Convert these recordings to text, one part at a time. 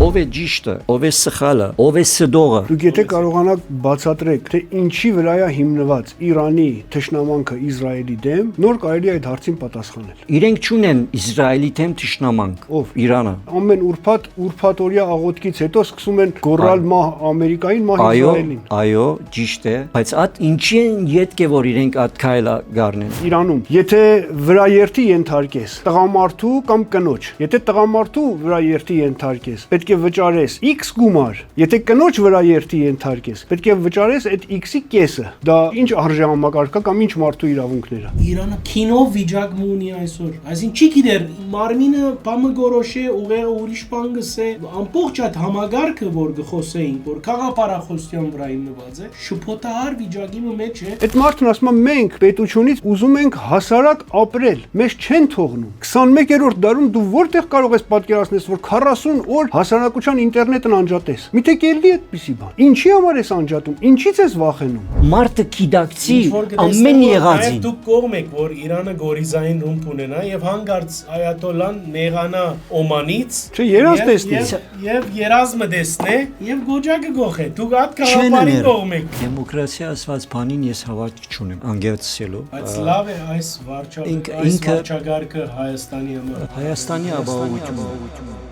ով է ճիշտը, ով է սխալը, ով է սդողը։ Դուք եթե կարողանաք բացատրեք, թե ինչի վրա է հիմնված Իրանի թշնամանքը Իսրայելի դեմ, նոր կարելի է այդ հարցին պատասխանել։ Իրենք չունեն Իսրայելի դեմ թշնամանք։ Ով? Իրանը։ Ամեն ուրփաթորյա աղոթքից հետո սկսում են գոռալ մահ Ամերիկային, մահ Իսրայելին։ Այո, ճիշտ է, բայց այդ ինչի են յետք է որ իրենք այդ քայլը գարնեն։ Իրանում, եթե վրաերթի ենթարկես տղամարդու կամ կնոջ, եթե տղամարդու վրաերթի ենթարկես, պետք է վճարես X գումար, եթե կնոջ վրաերթի ենթարկես, պետք է վճարես այդ X-ի կեսը։ Դա ինչ արժե համակարգա կամ ինչ մարդու իրավունքներ է։ Իրանը քինով վիճակ ունի այսօր։ Այսինքն չի գիտեր մարմինը բամը գորոշե ուղեղը ուրիշ բան գսե ամբողջ այդ համագարկը որ գխոսեին որ խաղապարախոսության վրա հիմնված է շփոթահար վիճակի մեջ է։ Այդ մարդն ասում է մենք պետությունից ուզում ենք հասարակ ապրել, մեզ չեն թողնում։ 21-րդ դարում դու որտեղ կարող ես պատկերացնել որ 40 օր հասարակության ինտերնետն անջատես։ Միթե կելի այդպիսի բան։ Ինչի համար ես անջատում։ Ինչից ես վախենում։ Մարդը կիդակցի ամեն եղածին։ Դուք կողմ եք որ Իրանը գորիզային ռումբ ունենա եւ հանգարց այատոլան նեղանա Օմանից։ Չէ, երազ տեսնի։ Եվ երազմը տեսնե եւ գոջակը գողե։ Դուք այդ կաղապարի կողմ եք։ Դեմոկրատիա ասված բանին ես հավատ չունեմ, անգերցելու։ Բայց լավ է այս վարչագարկը Հայաստանի համար։ Հայաստանի ապահովությունը։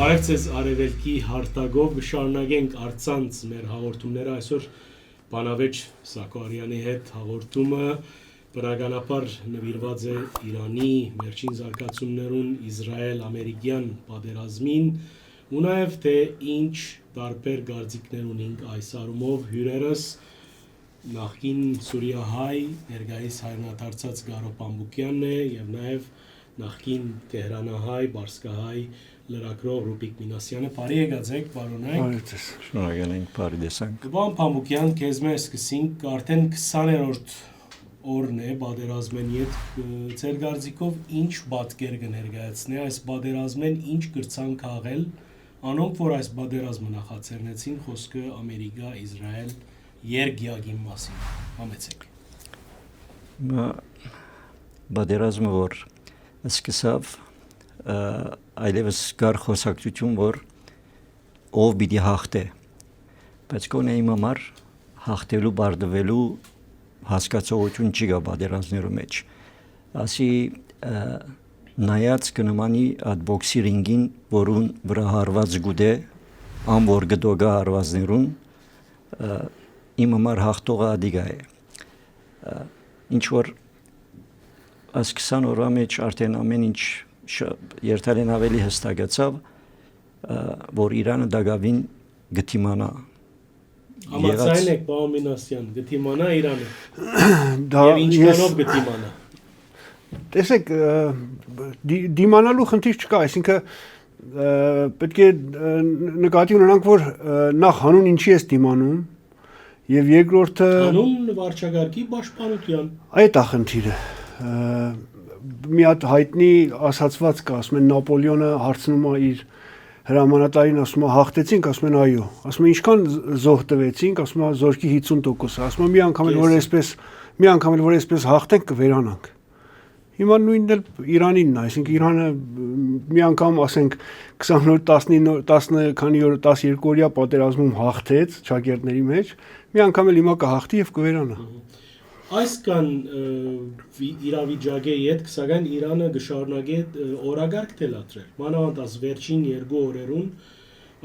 Բարև ձեզ արևելքի հարտագով շարունակենք արցանց մեր հաղորդումները այսօր բանավեճ Սակոարյանի հետ հաղորդումը բնականաբար նվիրված է Իրանի վերջին զարգացումներուն Իսրայել-ամերիկյան պատերազմին ու նաև թե ինչ տարբեր գործիքներ ունենք այս առումով հյուրերս նախկին Սուրիահայ ներկայիս հայրենադարձած Գարո Պամբուկյանն է եւ նաև նախկին Տեհրանահայ Բարսկահայ լրագրող Ռուբիկ Մինասյանը բարի եկացեք պարոնայք։ Շնորհակալ ենք բարի տեսանք։ Պարոն Պամբուկյան, քեզ մեր սկսենք արդեն 20-րդ օրն է պատերազմեն յետ ձեր գարձիկով ինչ պատկեր կներկայացնի այս պատերազմեն ինչ կրցան քաղել անոնք որ այս պատերազմը նախաձեռնեցին խոսքը Ամերիկա, Իսրայել երգյագի մասին համեցեք։ Պատերազմը որ սկսավ այլևս կար խոսակցություն որ ով պիտի հաղթե բայց կոնե իմ համար հաղթելու բարդվելու հասկացողություն չի գա պատերազմներու մեջ ասի նայած կնմանի այդ բոքսի ռինգին որուն վրա հարված գուդե ամ որ գդոգա հարվածներուն իմ համար հաղթողը ադիգա է ինչ որ այս 20 օրվա մեջ արդեն ամեն ինչ երթալեն ավելի հստակացավ որ Իրանը դակավին գտիմանա Համաձայն եք պարոն Մինասյան գտիմանա Իրանը եւ ինչքանով գտիմանա Տեսեք դիմանալու խնդիր չկա այսինքն պետք է նկատի ունենանք որ նախ հանուն ինչի է դիմանում եւ երկրորդը հանուն վարչագարկի պաշտպանության այդ է խնդիրը մի հատ հայտնի ասացված կա, ասում են Նապոլեոնը հարցնում է իր հրամանատարին, ասում է հաղթեցինք, ասում են այո, ասում է ինչքան զոհ տվեցինք, ասում է զորքի 50%-ը, ասում է մի անգամ էլ որ այսպես հաղթենք կվերանանք։ Հիմա նույնն էլ Իրանինն է, այսինքն Իրանը մի անգամ ասենք 12 օրյա պատերազմում հաղթեց ճակերտների մեջ, մի անգամ էլ հիմա կհաղթի եւ կվերանա։ Այս կան իրավիճակի հետ, սակայն Իրանը գշարունակե օրագարկ թելադրել։ Մանավանդ վերջին 2 օրերուն,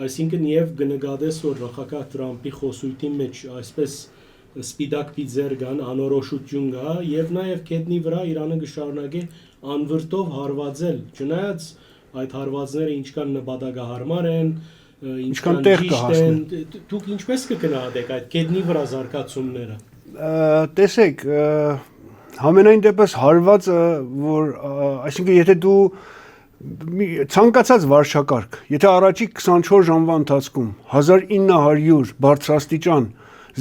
այսինքն եւ կնկատես որ նախագահ Թրամփի խոսույթի մեջ այսպես սպիտակ պիձեր կան, անորոշություն կա եւ նաեւ կետնի վրա Իրանը գշարունակե անվրտով հարվածել։ Չնայած այդ հարվածները ինչքան նպատակահարմար են, ինչքան տեղ ճիշտ են, դուք ինչպես կգնահատեք այդ կետնի վրա զարգացումները։ Տեսեք, համենայն դեպս հարվածը, որ այսինքն եթե դու ցանկացած վարչակարգ, եթե առաջի 24 ժամվա ընթացքում 1900 բարձրաստիճան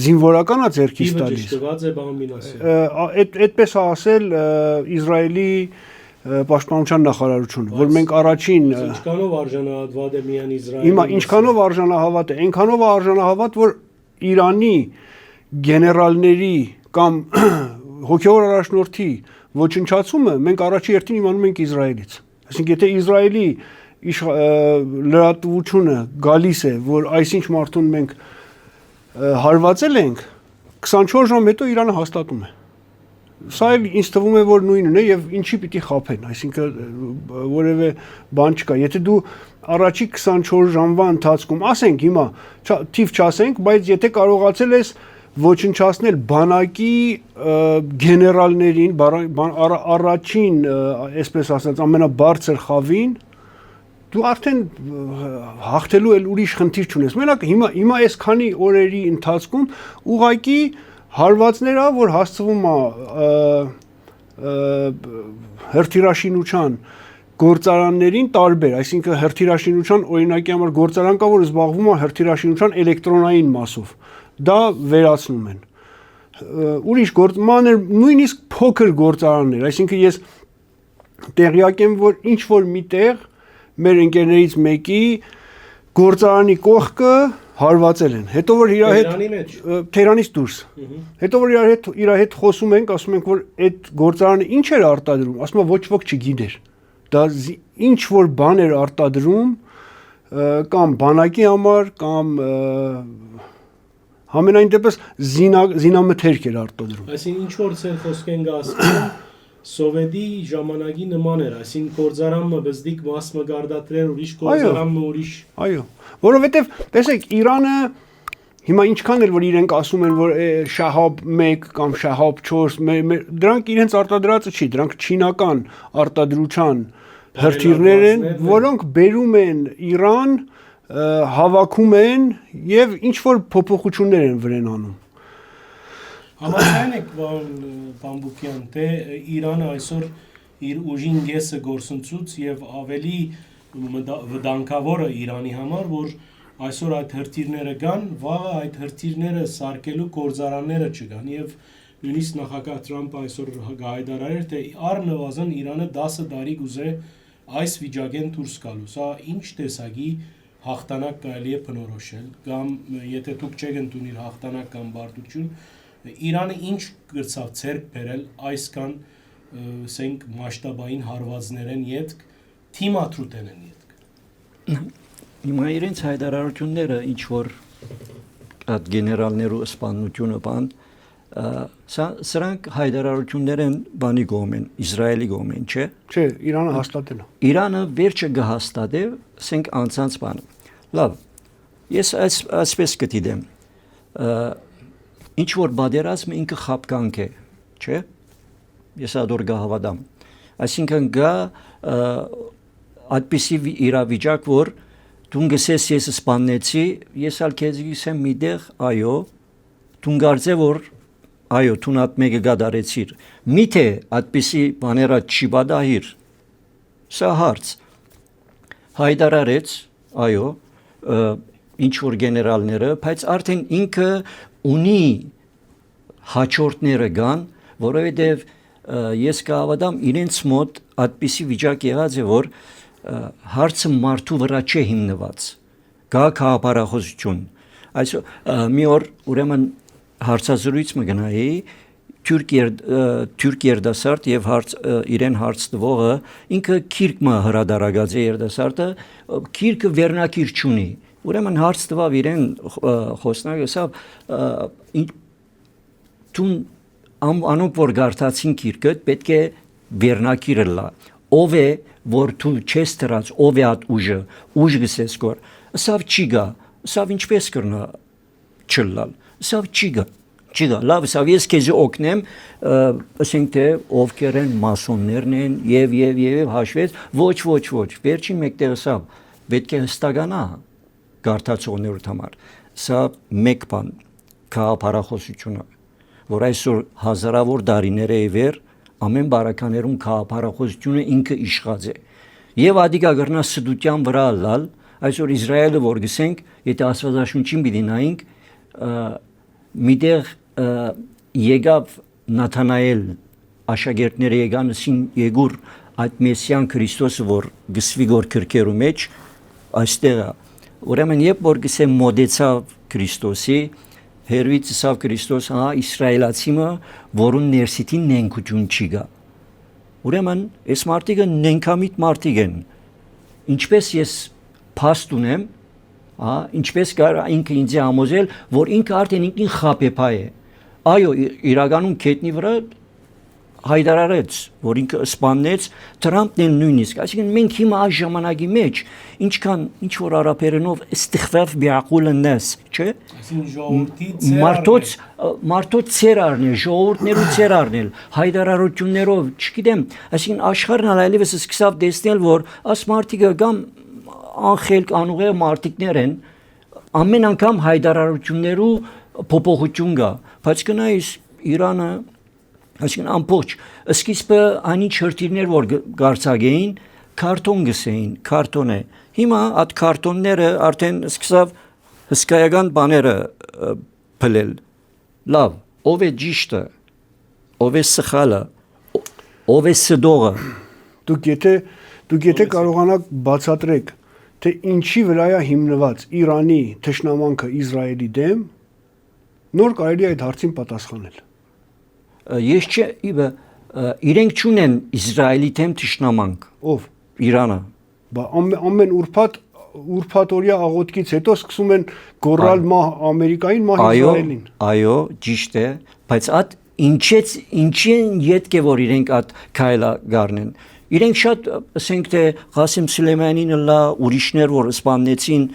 զինվորականա ձեռքից տալիս։ Դիվը ճշտված է բան Մինասյան։ Այդպես է ասել Իսրայելի պաշտպանության նախարարությունը, որ մենք առաջին Ինչքանով արժանահատված է միայն Իսրայելը։ Հիմա ինչքանով արժանահավատ է, այնքանով արժանահավատ, որ Իրանի գեներալների կամ հոգևոր առաջնորդի ոչնչացումը մենք առաջի հերթին իմանում ենք Իսրայելից։ Այսինքն եթե Իսրայելի լրատվությունը գալիս է, որ այսինչ մարդուն մենք հարվածել ենք, 24 ժամ հետո Իրանը հաստատում է։ Սա էլ ինձ թվում է, որ նույնն է եւ ինչի պիտի խափեն, այսինքն որևէ բան չկա։ Եթե դու առաջի 24 ժամվա ընթացքում, ասենք հիմա թիվ չասենք, բայց եթե կարողացել ես ոչնչացնել բանակի գեներալներին, առաջին, այսպես ասած, ամենաբարձր խավին, դու արդեն հաղթելու էլ ուրիշ խնդիր չունես։ Մենակ հիմա այս քանի օրերի ընթացքում ուղղակի հարվածները, որ հասցվում է հրթիռաշինության գործարաններին տարբեր, այսինքն հրթիռաշինության օրինակի համար գործարան կա, որ զբաղվում է հրթիռաշինության էլեկտրոնային մասով, դա վերացնում են։ Ուրիշ մանր, նույնիսկ փոքր գործարաններ, այսինքն ես տեղյակ եմ, որ ինչ որ միտեղ մեր ընկերներից մեկի գործարանի կողքը հարվածել են։ Հետո որ իր հետ Թեհրանից դուրս։ Հետո որ իր հետ խոսում ենք, ասում ենք, որ այդ գործարանը ինչ էր արտադրում, ասում է ոչ ոք չգիտեր։ Դա ինչ որ բան էր արտադրում կամ բանակի համար կամ համենայն դեպս զինամթերք էր արտադրում։ Այսինքն ինչ որ ցեր խոսք են ասում Սովետի ժամանակի նման էր, այսինքն գործարանը բզդիկ մաս մգարդատրեր ուրիշ գործարանը ուրիշ։ Այո, որովհետև տեսեք Իրանը հիմա ինչքան էլ որ իրենք ասում են որ Շահաբ 1 կամ Շահաբ 4 դրանք իրենց արտադրածը չի, դրանք չինական արտադրության հրթիռներ են, որոնք բերում են Իրան, հավաքում են եւ ինչ որ փոփոխություններ են վրան անում։ Համաձայն եք պարոն Բուկյան, թե Իրանը այսօր իր ուժին գեսը գործընծուց եւ ավելի վտանգավոր է Իրանի համար, որ այսօր այդ հրթիռները կան, վաղը այդ հրթիռները սարքելու գործարանները չկան եւ նույնիսկ նախագահ Թրամփը այսօր հայտարարել էր, թե առնվազն Իրանը 10 տարի կուզե այս վիճակեն դուրս գալու։ Սա ինչ տեսակի հաղթանակ կարելի է բնորոշել կամ եթե դուք չեք ընդունել հաղթանակ կամ բարդություն Իրանը ինչ գրծավ ցերկ բերել այսքան ասենք մասշտաբային հարվածներեն յետք թիմաթրուտեն են յետք։ Հիմա իրենց հայտարարությունները ինչ որ այդ գեներալներու սպանությունը բան սրանք հայտարարություններ են բանի կողմեն, Իսրայելի կողմեն, չէ։ Չէ, Իրանը հաստատել է։ Իրանը վերջը կհաստատե, ասենք անցած բանը։ Լավ։ Ես այսպես կդիտեմ։ Ինչ որ բادرազմը ինքը խապկանք է, չէ՞։ Ես ադոր գահավադամ։ Այսինքն գա այդպիսի իրավիճակ, որ դու գսես ես սպանեցի, ես ալ քեզ գիսեմ միտեղ, այո, դու գարձե որ այո, դու նատ մեկը գադարեցիր։ Միթե այդպիսի բաները չի բադահիր։ Սա հարց։ Հայտարարեց, այո, ինչ որ գեներալները, բայց արդեն ինքը ունի հաջորդները կան, որովհետև ես կհավատամ իրենց մոտ այդպիսի վիճակ եղած է, որ հարցը մարդու վրա չէ հիմնված, գա քաղաքապարախոսություն։ Այսօր մի օր ուրեմն հարցազրույց մգնայի թուրք երդասարդ եւ իրեն հարց տվողը ինքը քիրկը հրադարագած է երդասարտը, քիրկը վերնակիր չունի։ Ուրեմն հարց տվավ իրեն խոսնակը, սա տուն անոնք որ գարտացին քիրկը պետք է վերնակիրը լա։ Ով է որ դու չես դրած, ով է այդ ուժը, ուժ գսես կոր։ Սա չի գա, սա ինչպես կրնա չլալ։ Սա չի գա։ Լավ, սա ես քեզ օգնեմ, ասենք թե ովքեր են մասոններն են եւ հաշվեց, ոչ, վերջին մեկտեղը սա պետք է հստականա գարտացողներուդ համար։ Սա մեկ բան քաղաքապարախոսությունը, որ այսօր հազարավոր դարիներ է վեր ամեն բարականերուն քաղաքապարախոսությունը ինքը իշխած է։ Եվ ադիկա գրնա սդության վրա լալ, այսօր Իսրայելը որ գսենք, եթե Աստվածաշունչին պիտի նայենք, միտեղ եկավ Նաթանայել աշակերտները եկան սին Եգուր այդ Մեսիան Քրիստոսը որ գսվի գոր քրկերու մեջ այստեղ է ուրեմն երբ որ գսեմ մոդեցավ Քրիստոսի հերվից սավ Քրիստոս հա իսրայելացիմը որուն ներսիտին նենքություն չի գա ուրեմն այս մարդիկը նենքամիտ մարդիկ են ինչպես ես փաստ ունեմ հա ինչպես կար ինքը ինձ համոզել որ ինքը արդեն ինքնին խապեփա է այո իրականում քետնի վրա հայտարարեց որ ինքը սպանեց Թրամփն էլ նույնիսկ այսինքն մենք հիմա այս ժամանակի մեջ ինչքան ինչ որ արաբերենով ստիխվավ բիակուլնես չէ մարդոց ծեր առնել ժողովուրդներու ծեր առնել հայտարարություններով չգիտեմ այսինքն աշխարհն այլևս սկսավ տեսնել որ աս մարդիկը կամ անխելք անուղեղ մարդիկներ են ամեն անգամ հայտարարություններու փոփոխություն կա բայց գնայիս Իրանը այսինքն ամբողջ սկիզբը այնի չրտիրներ որ գարցագեին քարտոն գսեին քարտոն է հիմա այդ քարտոնները արդեն սկսավ հսկայական բաները փլել լավ ով է ճիշտը ով է սխալը ով է սդողը դուք եթե կարողանաք բացատրեք թե ինչի վրա է հիմնված Իրանի թշնամանքը Իսրայելի դեմ նոր կարելի է այդ հարցին պատասխանել ես չէ իրենք չունեն Իսրայելի դեմ թշնամանք ով Իրանը բա ամեն ուրփաթ օրյա աղոթքից հետո սկսում են գոռալ մահ Ամերիկային մահ Իսրայելին այո ճիշտ է բայց այդ ինչին յետք է որ իրենք այդ քայլը գարնեն իրենք շատ ասենք թե Ղասեմ Սուլեյմանին լա ուրիշներ որ սպանեցին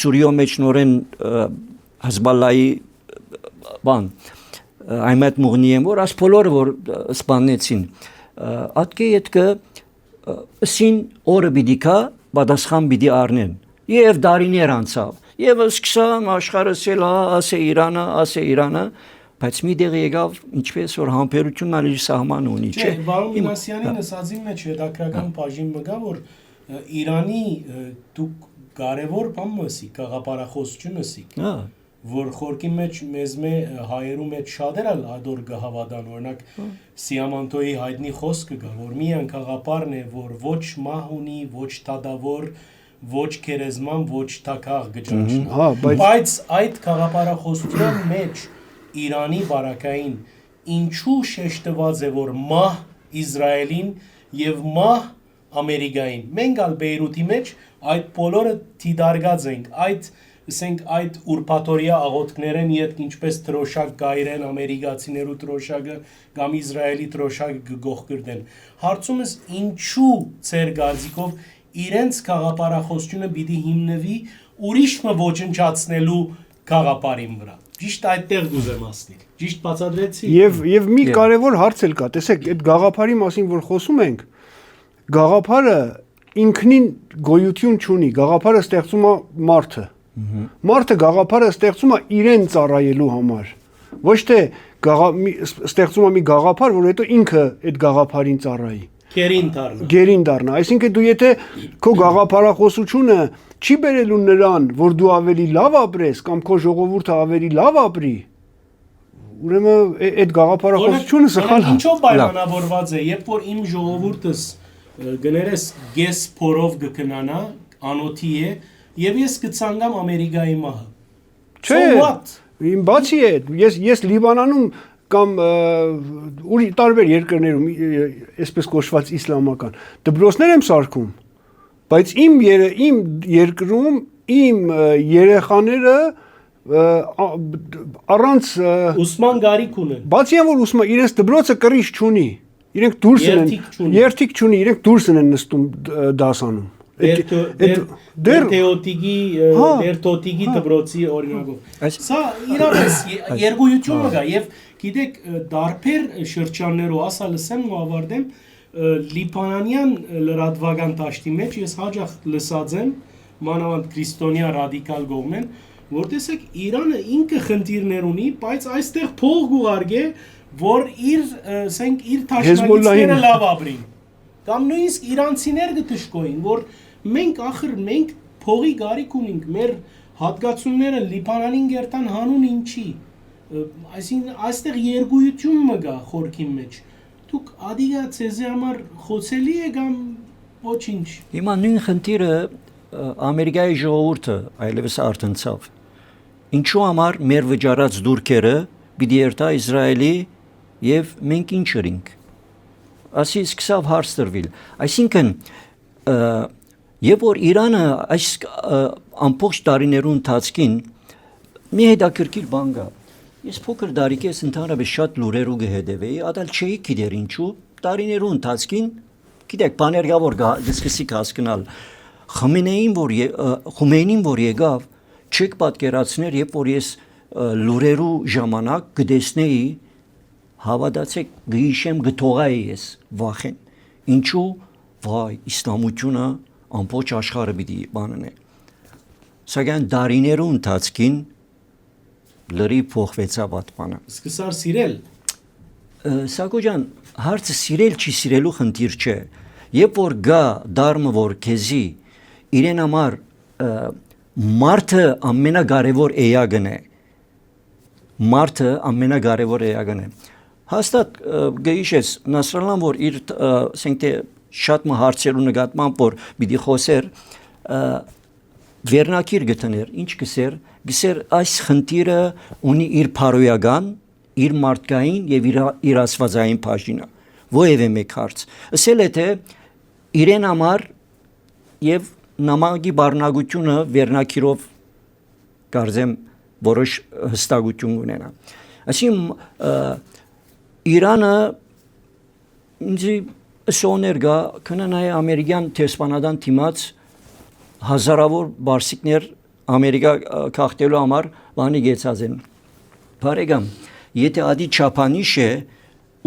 Սուրիո մեջ նորեն Հեզբոլլայի բան Այմետ Մուղնիեմ որ աս բոլորը որ սպանեցին ատկե յետքը սին օրը բիդիկա պատասխան բիդի առնեն եւ դարիներ անցավ եւ սկսան աշխարհը սել ասե Իրանը բայց մի դեղ եկավ ինչպես որ համբերությունն ալի սահման ունի չէ Վարոն Մինասյանի նսածի մեջ հետաքրական բաժին մգա որ Իրանի դուք կարևոր բան մսի գաղափարախոսությունը սի որ խորքի մեջ մեզ հայերու մեջ շատերը ադոր գահավադան օրինակ Սիամանտոյի հայտնի խոսքը կա որ միան գաղափարն է որ ոչ մահ ունի ոչ տադավոր ոչ քերեզման ոչ թակաղ գճանշնա բայց այդ գաղափարախոսության մեջ Իրանի բարակային ինչու շեշտված է որ մահ Իսրայելին եւ մահ Ամերիկային մենք ալ Բեյրութի մեջ այդ բոլորը դիդարգած ենք ասենք այդ ուրփաթորիա աղոթքներեն իդ ինչպես տրոշակ գայրեն ամերիկացիներու տրոշակը կամ Իսրայելի տրոշակը գողկրդեն հարցումս ինչու ծեր գազիկով իրենց գաղափարախոսությունը պիտի հիմնվի ուրիշը ոչնչացնելու գաղափարին վրա ճիշտ այդտեղ գուզեմ ասնել ճիշտ բացատրեցի եւ մի կարևոր հարց էլ կա տեսեք այդ գաղափարի մասին որ խոսում ենք գաղափարը ինքնին գոյություն չունի գաղափարը ստեղծում է մարդը գաղափարը ստեղծում է իրեն ծառայելու համար ոչ թե ստեղծում է մի գաղափար որ հետո ինքը այդ գաղափարին ծառայի գերին դառնա այսինքն դու եթե քո գաղափարախոսությունը չի բերելու նրան որ դու ավելի լավ ապրես կամ քո ժողովուրդը ավելի լավ ապրի ուրեմն այդ գաղափարախոսությունը սխալ է ինչով պայմանավորված է երբ որ իմ ժողովուրդս գներես գես փորով գկնանա անոթի է Եվ ես կցանգամ Ամերիկայի մահը։ Չէ, իմ բացի է, ես Լիբանանում կամ տարբեր երկրներում, այսպես կոչված իսլամական, դպրոցներ եմ սարքում, բայց իմ երկրում իմ երեխաները առանց ուսման գարիք ունեն։ Բացի են որ ուսման իրենց դպրոցը կռիչ չունի, իրենք դուրս են, երթիք չունի, իրենք դուրս են նստում դասանում։ Դեր թեոտիկի դպրոցի օրինակով սա իրավես երգույթումը կա եւ գիտեք դարբեր շրջաններով ասա լսեմ ու ավարտեմ լիբանանյան լրատվական դաշտի մեջ ես հաջող լսած եմ մանավանդ քրիստոնյա ռադիկալ կողմեն որ տեսեք Իրանը ինքը խնդիրներ ունի բայց այստեղ փող գուղարկե որ իր ասենք իր թաշնագիտները լավ ապրին կամ նույնիսկ իրանցիներ գտշկոին որ մենք փողի գարիք ունենք մեր հատկացումները Լիբանանին գերտան հանուն ինչի այսինքն այստեղ երգույթում մգա խորքի մեջ դուք ադիգա ցեզի համար խոսելի եք կամ ոչինչ։ Հիմա նույն խնդիրը Ամերիկայի ժողովուրդը այլևս արտնցավ։ Ինչու համար մեր վճարած դուրքերը պիտի երթա Իսրայելի եւ մենք ինչ ենք։ Ասի սկսավ հարց տրվել։ Այսինքն երբ որ Իրանը այս ամբողջ տարիներու ընթացքին մի հետաքրքիր բան կա։ Ես փոքր դարիքես ընդհանրապես շատ լուրերու կհետևեի, ադալ չէի գիտեր ինչու տարիներու ընթացքին գիտեք բաներգավոր գսկսի հասկանալ Խոմեյնին որ եկավ չեք պատկերացներ երբ որ ես լուրերու ժամանակ գտեսնեի հավատացեք գիշեմ գթողայի ես վախեն ինչու վայ իսլամությունը ամբողջ աշխարհը պիտի բանն է սակայն դարիներու ընթացքին լրի փոխվեցավ այդ բանը Սկսար սիրել Սակո ջան հարցը սիրել չի սիրելու խնդիր չէ երբ որ գա դարմը որ քեզի իրեն համար մարդը ամենակարևոր էակն է մարդը ամենակարևոր էակն է հաստատ գեիշես Նասրալլան որ իր ասենք թե շատ հարցերու նկատմամբ որ պիտի խոսեր վերնակիր գտներ ինչ գսեր այս խնդիրը ունի իր փարոյական իր մարդկային եւ իր աստվածային բաժինը ովևէ մեկ հարց ասել է թե իրեն համար եւ նամակի բառնագությունը վերնակիրով կարծեմ որոշ հստակություն ունենա այսինքն Իրանը ինձ սոներ գա կնանայ ամերիկյան տեսփանադան թիմած հազարավոր բարսիկներ Ամերիկա քաղտելու համար բանի գեցած են բարեկամ եթե ադի չափանիշ է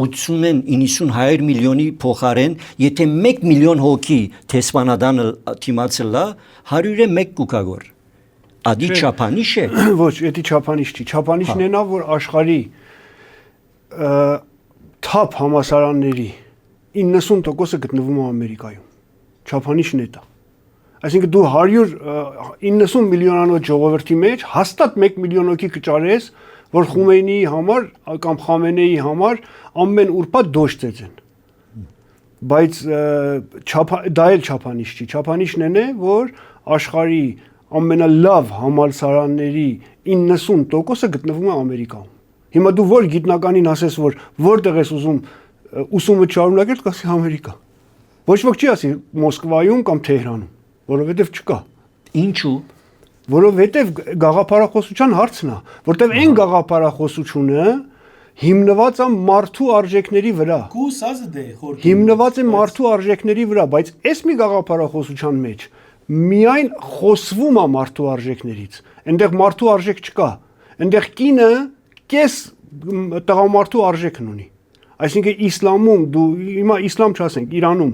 80-90 միլիոնի փոխարեն եթե 1 միլիոն հոգի տեսփանադանը թիմացը լա 101 կուկագոր ադի չափանիշ է ոչ էդի չափանիշ չի չափանիշն է նա որ աշխարհի թափ համասարանների 90%-ը գտնվում է Ամերիկայում չափանիշն է դա այսինքն դու 190 միլիոնանոց ժողովրդի մեջ հաստատ 1 միլիոն հոգի կճարես որ Խոմեյնիի համար կամ Խամենեի համար ամեն ուրբաթ դոշ ծեծեն բայց դա էլ չափանիշ չի չափանիշն է որ աշխարհի ամենալավ համալսարանների 90%-ը գտնվում է Ամերիկայում հիմա դու որ գիտնականին ասես որ որտեղ ես ուզում ուսումը շարունակել կասի Ամերիկա ոչ ոք չի ասի Մոսկվայում կամ Թեհրանում որովհետև չկա ինչու որովհետև գաղափարախոսության հարցն է որտեղ այն գաղափարախոսությունը հիմնված է մարդու արժեքների վրա հիմնված է մարդու արժեքների վրա բայց այս մի գաղափարախոսության մեջ միայն խոսվում է մարդու արժեքներից այնտեղ մարդու արժեք չկա այնտեղ կինը կես տղամարդու արժեքն ունի այսինքն իսլամում դու հիմա իսլամ չասենք Իրանում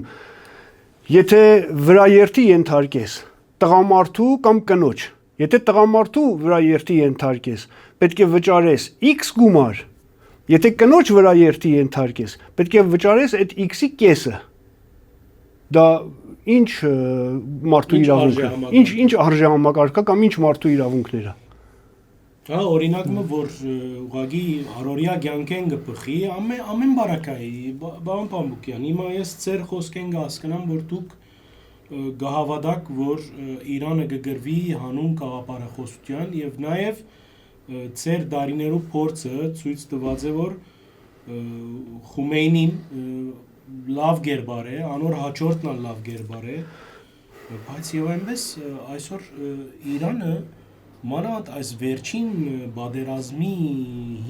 եթե վրաերթի ենթարկես տղամարդու կամ կնոջ եթե տղամարդու վրաերթի ենթարկես պետք է վճարես X գումար եթե կնոջ վրաերթի ենթարկես պետք է վճարես այդ X-ի կեսը դա ինչ մարդու իրավունք է ինչ արժեհամակարգ է կամ ինչ մարդու իրավունքներ է Հա օրինակը որ ուղղակի հարորիա կյանքեն գփխի ամեն բարակայի բան Պամբուկյան հիմա ես ծեր խոսքեն հասկանամ որ դուք գահավադակ որ Իրանը կգրվի հանուն գաղափարախոսության եւ նաեւ ծեր դարիներու փորձը ցույց տված է որ Խոմեյնին լավ գերբար է անոր հաջորդն լավ գերբար է բայց եւ այնպես այսօր Իրանը Մանավանդ այս վերջին բادرազմի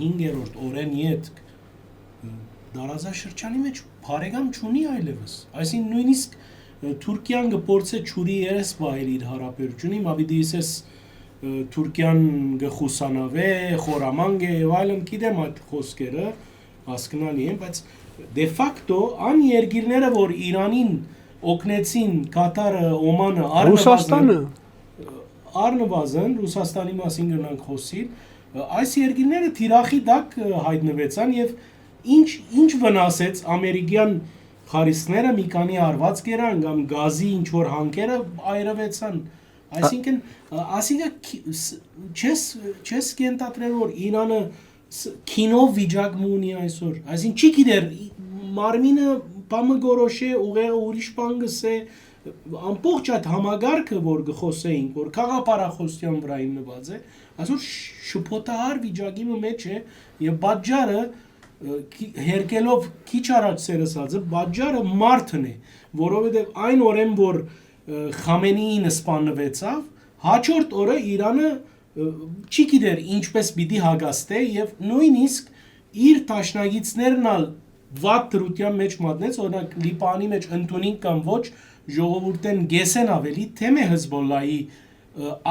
5-րդ օրեն յետ դարազաշրջանի մեջ բարեկամ չունի այլևս այսինքն նույնիսկ Թուրքիան գործե ճուրի երես բայել իր հարաբերությունի մաբիդիսես Թուրքիան գխուսանավե խորամանգ եւ այլն գիտեմ այդ խոսքերը հասկանալի են բայց դե ֆակտո ան երկիրները որ Իրանին օգնեցին Կատարը Օմանը Ռուսաստանը Արնվազն Ռուսաստանի մասին գնանք խոսիլ այս երկիրները թիրախի դակ հայտնվեցան եւ ինչ վնասեց ամերիկյան խարիսները մի քանի արված կերան կամ գազի ինչ որ հանքերը այրվեցան այսինքն չես կենտատրել որ Իրանը քինով վիճակ ունի այսօր այսինքն չի գիտեր մարմինը բամը գորոշե ուղեղը ուրիշ բան գսե ամբողջ այդ համագարքը որ գխոսեինք որ խաղապարախոսության վրա հիմնված է այսօր շփոթահար վիճակի մեջ է եւ բաժարը հերկելով քիչ առաջ սերսածը բաժարը մարդն է որովհետեւ այն օրեն որ Խամենեին սպանվեցավ հաջորդ օրը Իրանը չի գիտեր ինչպես պիտի հագաստե եւ նույնիսկ իր տաշնագիցներն ալ վատ դրության մեջ մատնեց օրինակ Լիբանի մեջ ընդունին կամ ոչ ժողովուրդեն գեսեն ավելի թեմե Հեզբոլլայի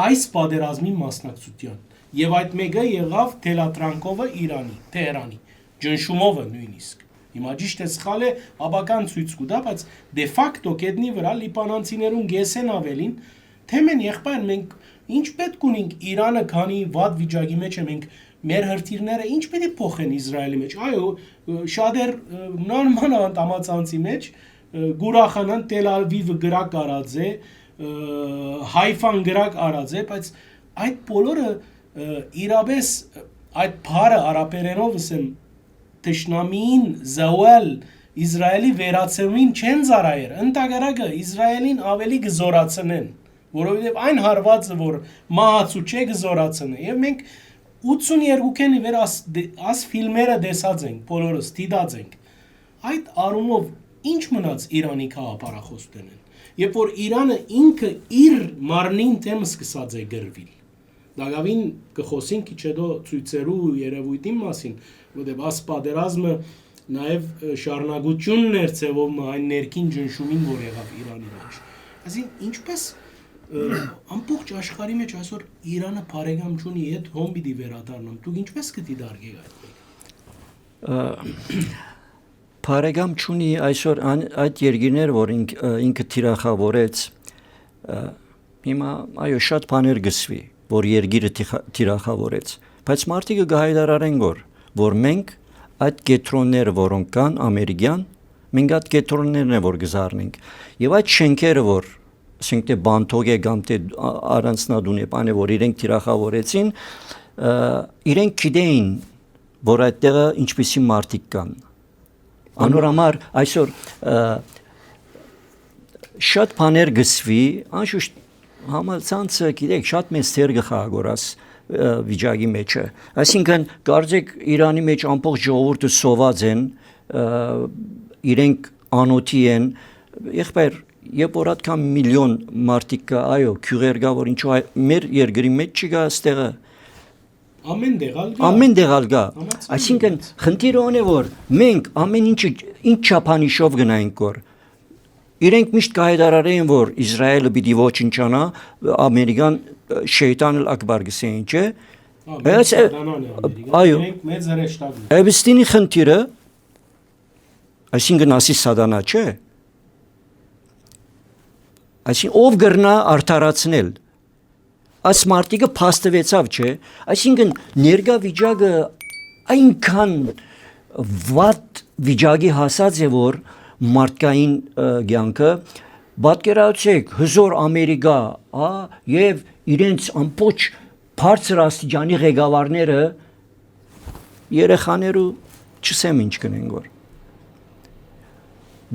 այս պատերազմի մասնակցության եւ այդ մեկը եղավ Թելատրանկովը Իրանի Թեհրանի ջնշումովը նույնիսկ հիմա ճիշտ է սխալ է աբական ցույց կուտա բայց դե ֆակտո կետնի վրա լիբանանցիներուն գեսեն ավելին թեմեն եղբայր մենք ինչ պետք ունենք Իրանը քանի վատ վիճակի մեջ է մենք մեր հրթիռները ինչ պետք է փոխեն Իսրայելի մեջ այո շատեր նորմալ ամացանցի մեջ գուրախանան Տել Ավիվը գրակ արած է Հայֆան գրակ արած է բայց այդ բոլորը իրապես այդ բառը արաբերենով ասեմ Տշնամին զավալ Իսրայելի վերացումին չեն զարայր ընդհանրակը Իսրայելին ավելի գզորացնեն որովհետև այն հարվածը որ մահացու չէ գզորացնե եւ մենք 82-ին վեր աս ֆիլմերը դեսած ենք բոլորս դիտած ենք այդ արումով ինչ մնաց Իրանի քաղաքապարախոսներն երբ որ Իրանը ինքը իր մարմնին թեմ սկսած է գրվել դակավին կխոսենք քիչ հետո ցույցերու երևույթի մասին որտեղ աս պատերազմը նաև շարունակությունն էր ցևով այն ներքին ջնշումին որ եղավ Իրանի մեջ այսինքն ինչպես ամբողջ աշխարհի մեջ այսօր Իրանը բարեկամ չունի այդ հոմ պիտի վերադառնամ դուք ինչպես կդիտարկեք այդ բարեկամ չունի այսօր այդ երկիներ որ ինքը թիրախավորեց հիմա այո շատ բաներ գսվի որ երկիրը թիրախավորեց բայց մարդիկը գահայդարարեն որ մենք այդ կետրոնները որոնք կան ամերիկյան մենք այդ կետրոններն է որ գզարնենք եւ այդ շենքերը որ ասենք թե բանթոգ է կամ թե առանցնադուն է բանը որ իրենք թիրախավորեցին իրենք գիտեին որ այդտեղը ինչպիսի մարդիկ կան անորամար այսօր շատ բաներ գսվի անշուշտ համալցանցը գիտեք շատ մեծ թեր գխաղորաս վիճակի մեջ է այսինքն կարծեք Իրանի մեջ ամբողջ ժողովուրդը սոված են իրենք անոթի են եղբայր երբ որ այդքան միլիոն մարդիկ կա այո քյուղեր կա որ ինչու մեր երկրի մեջ չկա այստեղը ամեն դեղալ գա այսինքն խնդիրը ո՞ն է որ մենք ամեն ինչ չափանիշով գնայինք որ իրենք միշտ կհայտարարեն որ Իսրայելը պիտի ոչնչանա ամերիկան շեյտան ակբար գսեին չէ այո մեծ հրեշտակն Էբստինի խնդիրը այսինքն ասի սադանա չէ այսինքն ով գրնա արդարացնել այս մարտիկը փաստվեցավ չէ այսինքն ներգա վիճակը այնքան վատ վիճակի հասած է որ մարդկային ցանկը պատկերացրեք հզոր Ամերիկա եւ իրենց ամբողջ բարձր աստիճանի ղեկավարները երեխաներու չսեմ ինչ կնեն որ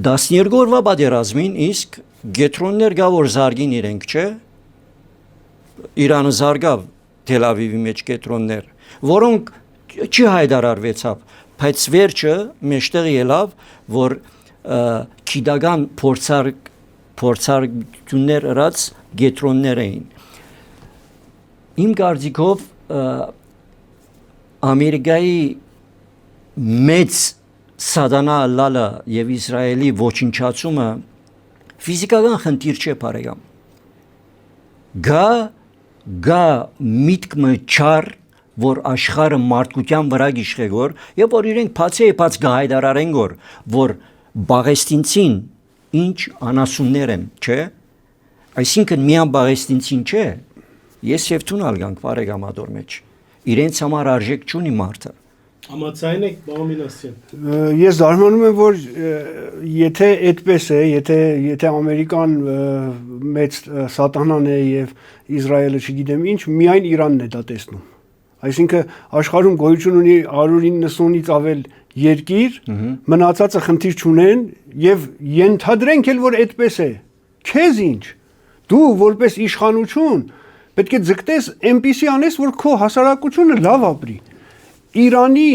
12 օրվա պատերազմին իսկ գետրոններ գա որ զարգին իրենք չէ Իրանը զարգավ Թել Ավիվի մեջ գետրոններ որոնք չի հայտարարվեցավ բայց վերջը մեջտեղ ելավ որ քիդական փորձարկություններ ըրած գետրոններ էին իմ կարծիքով Ամերիկայի մեծ սադանա լալը եւ Իսրայելի ոչնչացումը ֆիզիկական խնդիր չէ բարեկամ գա միտքը չար որ աշխարհը մարդկության վրա գիշխեգոր եւ որ իրենք բացի գահայդարարեն որ բաղեստինցին ինչ անասուններ են չէ այսինքն միան բաղեստինցին չէ ես եւ դու ալգանք բարեկամադոր մեջ իրենց համար արժեք չունի մարդը համաձայն եք բամինասյան ես զարմանում եմ որ եթե այդպես է եթե ամերիկան մեծ սատանան է եւ Իսրայելը չգիտեմ ինչ միայն Իրանն է դա տեսնում Այսինքն աշխարհում գոյություն ունի 190-ից ավել երկիր, մնացածը խնդիր չունեն եւ ենթադրենք էլ որ այդպես է։ Քեզ ինչ։ Դու որպես իշխանություն պետք է ձգտես այնպիսի անես, որ քո հասարակությունը լավ ապրի։ Իրանի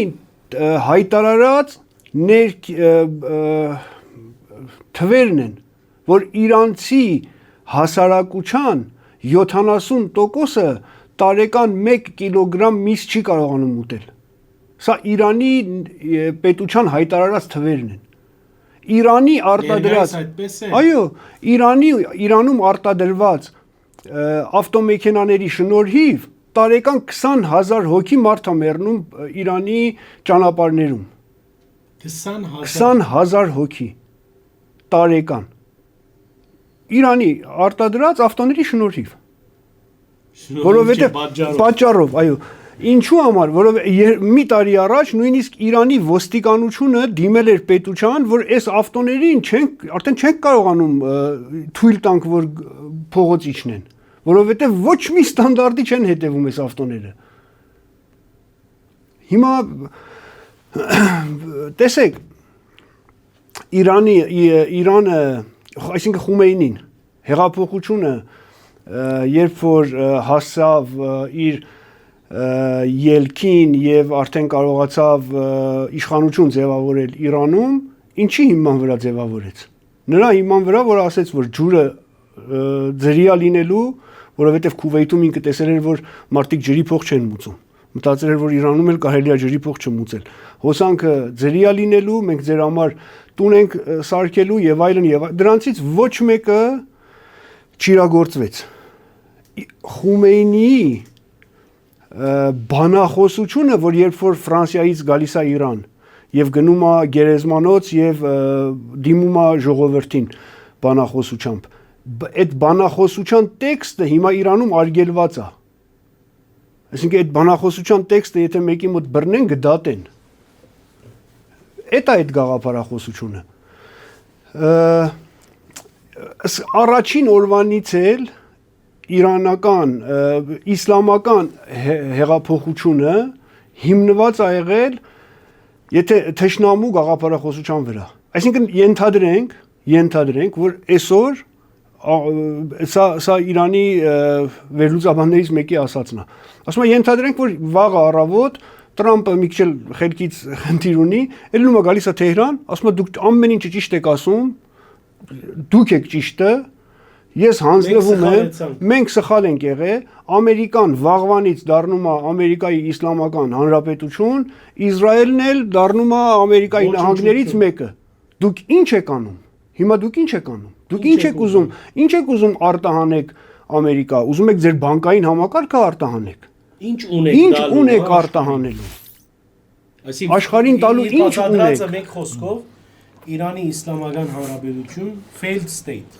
հայտարարած թվերն են, որ իրանցի հասարակության 70%-ը տարեկան 1 կիլոգրամ միս չի կարողանում ուտել։ Սա Իրանի պետության հայտարարած թվերն են։ Իրանի արտադրած, այո, Իրանում արտադրված ավտոմեքենաների շնորհիվ տարեկան 20,000 հոգի մարդ է մեռնում Իրանի ճանապարհներում։ 20,000 հոգի տարեկան։ Իրանի արտադրած ավտոների շնորհիվ։ Որովհետև պատճառով, այո, ինչու համար, որովհետև մի տարի առաջ նույնիսկ Իրանի ոստիկանությունը դիմել էր պետության, որ այս ավտոներին արդեն չենք կարողանում թույլ տանք, որ փողոց իջնեն, որովհետև ոչ մի ստանդարտի չեն հետևում այս ավտոները։ Հիմա տեսեք, Իրանը, այսինքն Խումեյնին, հեղափոխությունը երբ որ հասավ իր ելքին եւ արդեն կարողացավ իշխանություն ձևավորել Իրանում, ինչի հիման վրա ձևավորեց։ Նրա հիման վրա, որ ասեց, որ ջուրը ձրիա լինելու, որովհետեւ Քուվեյթում ինքը տեսել էր, որ մարդիկ ջրի փող չեն մուծում։ Մտածել էր, որ Իրանում էլ կարելի է ջրի փող չմուծել։ Հոսանքը ձրիա լինելու, մենք ձեր համար տուն ենք սարքելու եւ այլն եւ դրանցից ոչ մեկը չիրագործվեց։ Խումեյնիի բանախոսությունը, որ երբ որ Ֆրանսիայից գալիս է Իրան եւ գնում է գերեզմանոց եւ դիմում է ժողովրդին բանախոսությամբ, այդ բանախոսության տեքստը հիմա Իրանում արգելված է։ Այսինքն այդ բանախոսության տեքստը եթե մեկի մոտ բռնեն, գդատեն։ Այդ է այդ գաղափարախոսությունը։ Առաջին օրվանից էլ իրանական իսլամական հեղափոխությունը հիմնված է եղել եթե թշնամու գաղափարախոսության վրա։ Այսինքն ենթադրենք, որ այսօր սա Իրանի վերլուծաբաններից մեկի ասածն է։ Ասում է ենթադրենք, որ վաղը առավոտ Տրամպը մի քիչ խելքից խնդիր ունի, ելնում է գալիս է Թեհրան, ասում է դուք ամեն ինչը ճիշտ եք ասում, դուք եք ճիշտը, ես հանձնվում եմ, մենք սխալ ենք եղել, Ամերիկան վաղվանից դառնում է Ամերիկայի Իսլամական Հանրապետություն, Իսրայելն էլ դառնում է Ամերիկայի նահանգներից մեկը։ Դուք ինչ եք անում։ Հիմա դուք ինչ եք անում։ Դուք ինչ եք ուզում արտահանեք Ամերիկա։ Ուզում եք ձեր բանկային համակարգը արտահանեք։ Ինչ ունեք արտահանելու։ Այսինքն աշխարհին տալու ինչ ունեք։ Մեկ խոսքով Իրանի Իսլամական Հանրապետություն failed state։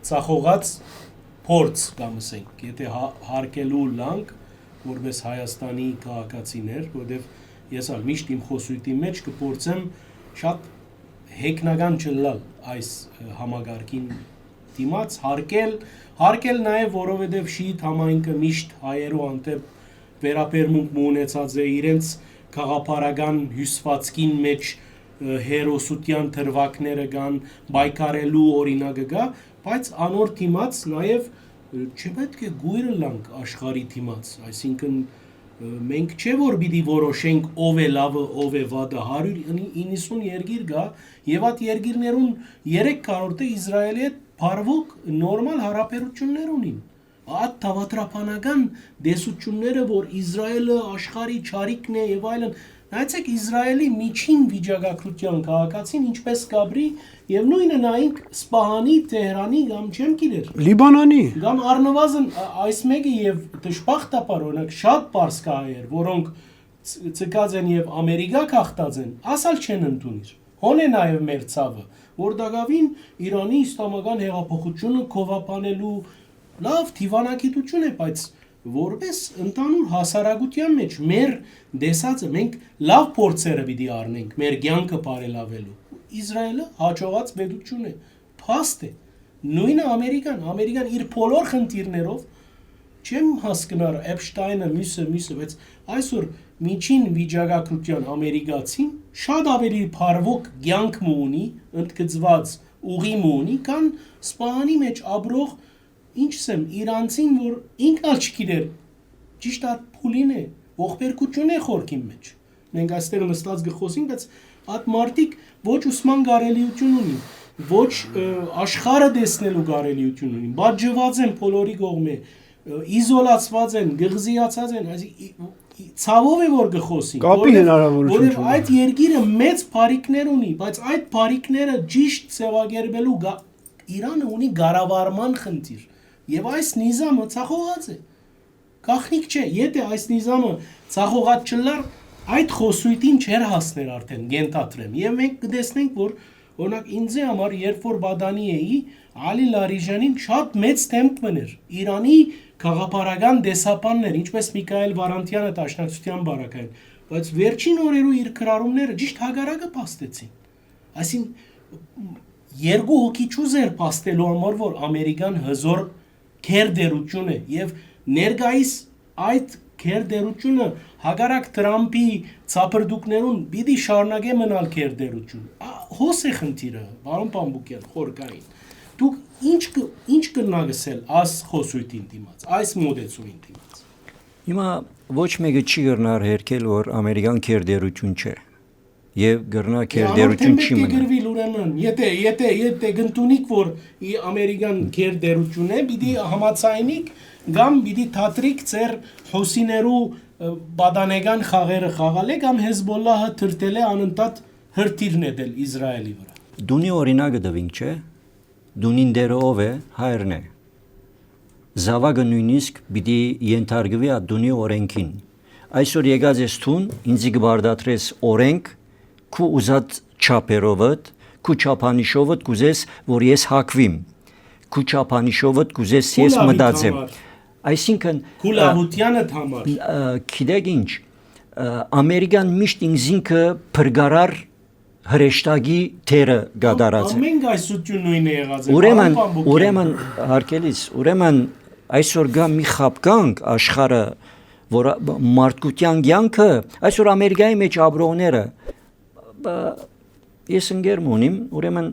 Ցախողած փորձ կամ ասենք, եթե հարկելու լանք որպես Հայաստանի քաղաքացիներ, որովհետև ես ալ միշտ իմ խոսույթի մեջ կփորձեմ շատ հեգնական չլալ այս համագարկին դիմաց հարկել նաև որովհետև շիիտ համայնքը միշտ հայերու անտեպ վերաբերմունք ունեցած է իրենց քաղաքապարական հյուսվածքին մեջ հերոսության թրվակները կան բայկարելու օրինակը կա, բայց անոր դիմաց նաև չպետք է գույրը լանք աշխարհի դիմաց, այսինքն մենք չէ որ պիտի որոշենք ով է լավը, ով է վատը, 190 երկիր կա եւ այդ երկիրներուն 3/4-ը Իսրայելի հետ բարվոք նորմալ հարաբերություններ ունին։ Այդ թավատրապանական դեսությունները, որ Իսրայելը աշխարհի չարիքն է եւ այլն, նայեցեք Իսրայելի միջին վիճակագրության քաղաքացին ինչպես կաբրի եւ նույնը նայենք Սպահանի, Թեհրանի կամ չեմ գիտեր Լիբանանի կամ առնվազն այս մեկը եւ դժբախտաբար օրինակ շատ པարս կայեր, որոնք ցկած են եւ Ամերիկա քաղտած են, ասալ չեն ընդունիր։ Հոն է նաեւ մեր ցավը, որ դակավին Իրանի իսլամական հեղափոխությունը կովապանելու լավ դիվանագիտություն է, բայց որպես ընդհանուր հասարակության մեջ մեր դեսածը մենք լավ փորձերը պիտի առնենք մեր կյանքը բարելավելու։ Իսրայելը հաջողած պետություն է, փաստ է։ Նույնը Ամերիկան իր բոլոր խնդիրներով չեմ հասկնար Էփշտայնը, մյուսը, բայց այսօր միջին վիճակագրության ամերիկացին շատ ավելի փառվոք կյանք ունի, ընդգծված ուղի ունի, քան Սպահանի մեջ ապրող ինչսեմ իրանցին, որ ինքն էլ չգիտեր, ճիշտ է փուլին է, ողբերգություն է խորքի մեջ։ Մենք այստեղ նստած գխոսենք, բայց այդ մարդիկ ոչ ուսման կարելիություն ունի, ոչ աշխարհը տեսնելու կարելիություն ունի, բաժված են բոլորի կողմէ, իզոլացված են, գղզիացած են, այսինքն ցավով է որ գխոսենք, կապի հնարավորություն որովհետև այդ երկիրը մեծ բարիկներ ունի, բայց այդ բարիկները ճիշտ ծավալերբելու Իրանը ունի գարավարման խնդիր, եւ այս նիզամը ցախողած է։ Գախնիկ չէ, եթե այս նիզամը ցախողած չլար, այդ խոսույթին չեր հասներ արդեն գենտատրեմ։ Եվ մենք կտեսնենք, որ օրինակ ինձ համար երբ որ Բադանի էի, Ալի Լարիժանին շատ մեծ թեմպ մներ։ Իրանի քաղաքապարական դեսապաններ, ինչպես Միքայել Վարանտյանը Տաշնակցության բարակային, բայց վերջին օրերու իր քրարումները ճիշտ հագարակը փաստեցին։ Այսինքն երկու հոգի չուզեր փաստելու համար, որ ամերիկան հզոր քերդերություն է եւ ներգայիս այդ քերդերությունը հագարակ Տրամփի ցապրդուկներուն պիտի շարունակե մնալ քերդերություն։ Հոս է խնդիրը, բարոն Պամբուկյան, խորկային։ Դուք ինչ կնագսել այս խոսույթին դիմաց, այս մոդեցումին դիմաց։ Հիմա ոչ մեկը չի գրնար հերքել, որ ամերիկան քերդերություն չէ։ Եվ գրնա քերդերություն չի մնա։ Գրվիլ ուրեմն, եթե գտնունիկ որ ամերիկան քերդերություն է, պիտի համացայնիկ կամ պիտի թատրիկ ծեր հոսիներու բադանեգան խաղերը խաղալե կամ Հեզբոլլահը թրտել է անընդհատ հրթիռ նետել Իսրայելի վրա։ Դունի օրինակը դվինք չէ։ Դունին դերը ով է, հայրն է։ Զավակը նույնիսկ պիտի ենթարկվի այդ դունի օրենքին։ Այսօր եկած ես տուն, ինձ կբարդատրես օրենք, քու ուզած չափերովդ, քու չափանիշովդ կուզես, որ ես հակվիմ, քու չափանիշովդ կուզես ես մտածեմ։ Այսինքն Քուլահությանը համար։ Գիտեք ինչ, Ամերիկան միշտ ինքնինքը փրկարար հրեշտակի թերը գդարած է։ Ամեն գայսություն նույնն է եղած։ Ուրեմն հարկելից, ուրեմն այսօր գա մի խապկանք աշխարհը, որ մարդկության կյանքը, այսօր Ամերիկայի մեջ ապրողները ես ընկերմ ունիմ, ուրեմն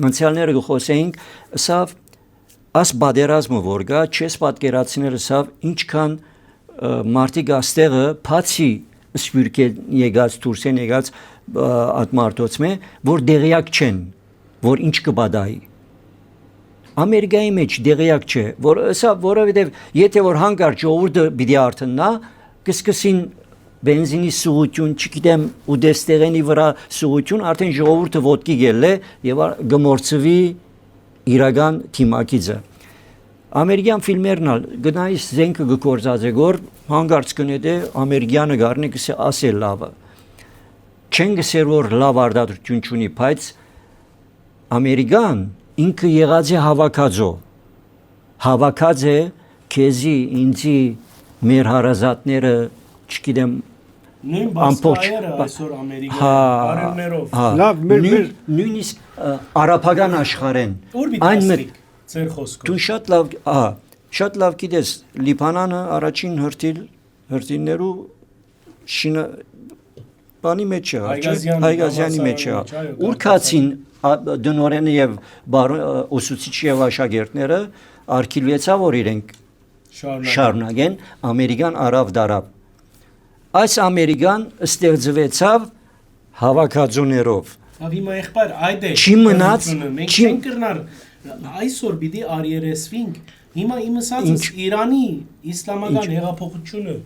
անցյալները գխոսեինք, սավ աս բادرազմը որ գա, չես պատկերացնել սավ ինչքան մարդիկ աստեղը բացի սպյուրքել եկած դուրսեն եկած այդ մարդոցմե, որ դեղյակ չեն, որ ինչ կբադայի։ Ամերիկայի մեջ դեղյակ չէ, որ սա որովհետև եթե որ հանկարծ ժողովուրդը պիտի արթնա, կսկսին բենզինի սուղություն, չգիտեմ, ու դեստեղենի վրա սուղություն, արդեն ժողովուրդը ոտքի գելե եւ գմորցվի իրական թիմակիցը։ Ամերիկյան ֆիլմերն ալ գնայիս զենքը գործած է գոր հանգարց կնեդե ամերիկյանը գարնի կսե ասել լավը։ Չեն գսեր որ լավ արդարություն չունի, բայց Ամերիկան ինքը եղած է հավաքածո։ Հավաքած է քեզի, ինձի, մեր հարազատները, չգիտեմ, նույն բաստայերը այսօր Ամերիկան բարերներով։ Լավ, նույնիսկ արաբական աշխարհեն։ Այն ծեր խոսքով։ Դու շատ լավ գիտես, Լիբանանը առաջին հրթիռներու շինը բանի մեջ է, Հայգազյանի մեջ է։ Ուրքացին դնորենը եւ ուսուցիչ եւ աշակերտները արգելվեցավ որ իրենք շարունակեն Ամերիկան արավ դարավ։ Այս Ամերիկան ստեղծվեցավ հավաքածուներով։ Հիմա եղբայր այդ է։ Չի մնաց, մենք չենք կրնար այսօր պիտի արիերեսվինք։ Հիմա իմսածս Իրանի իսլամական հեղափոխությունը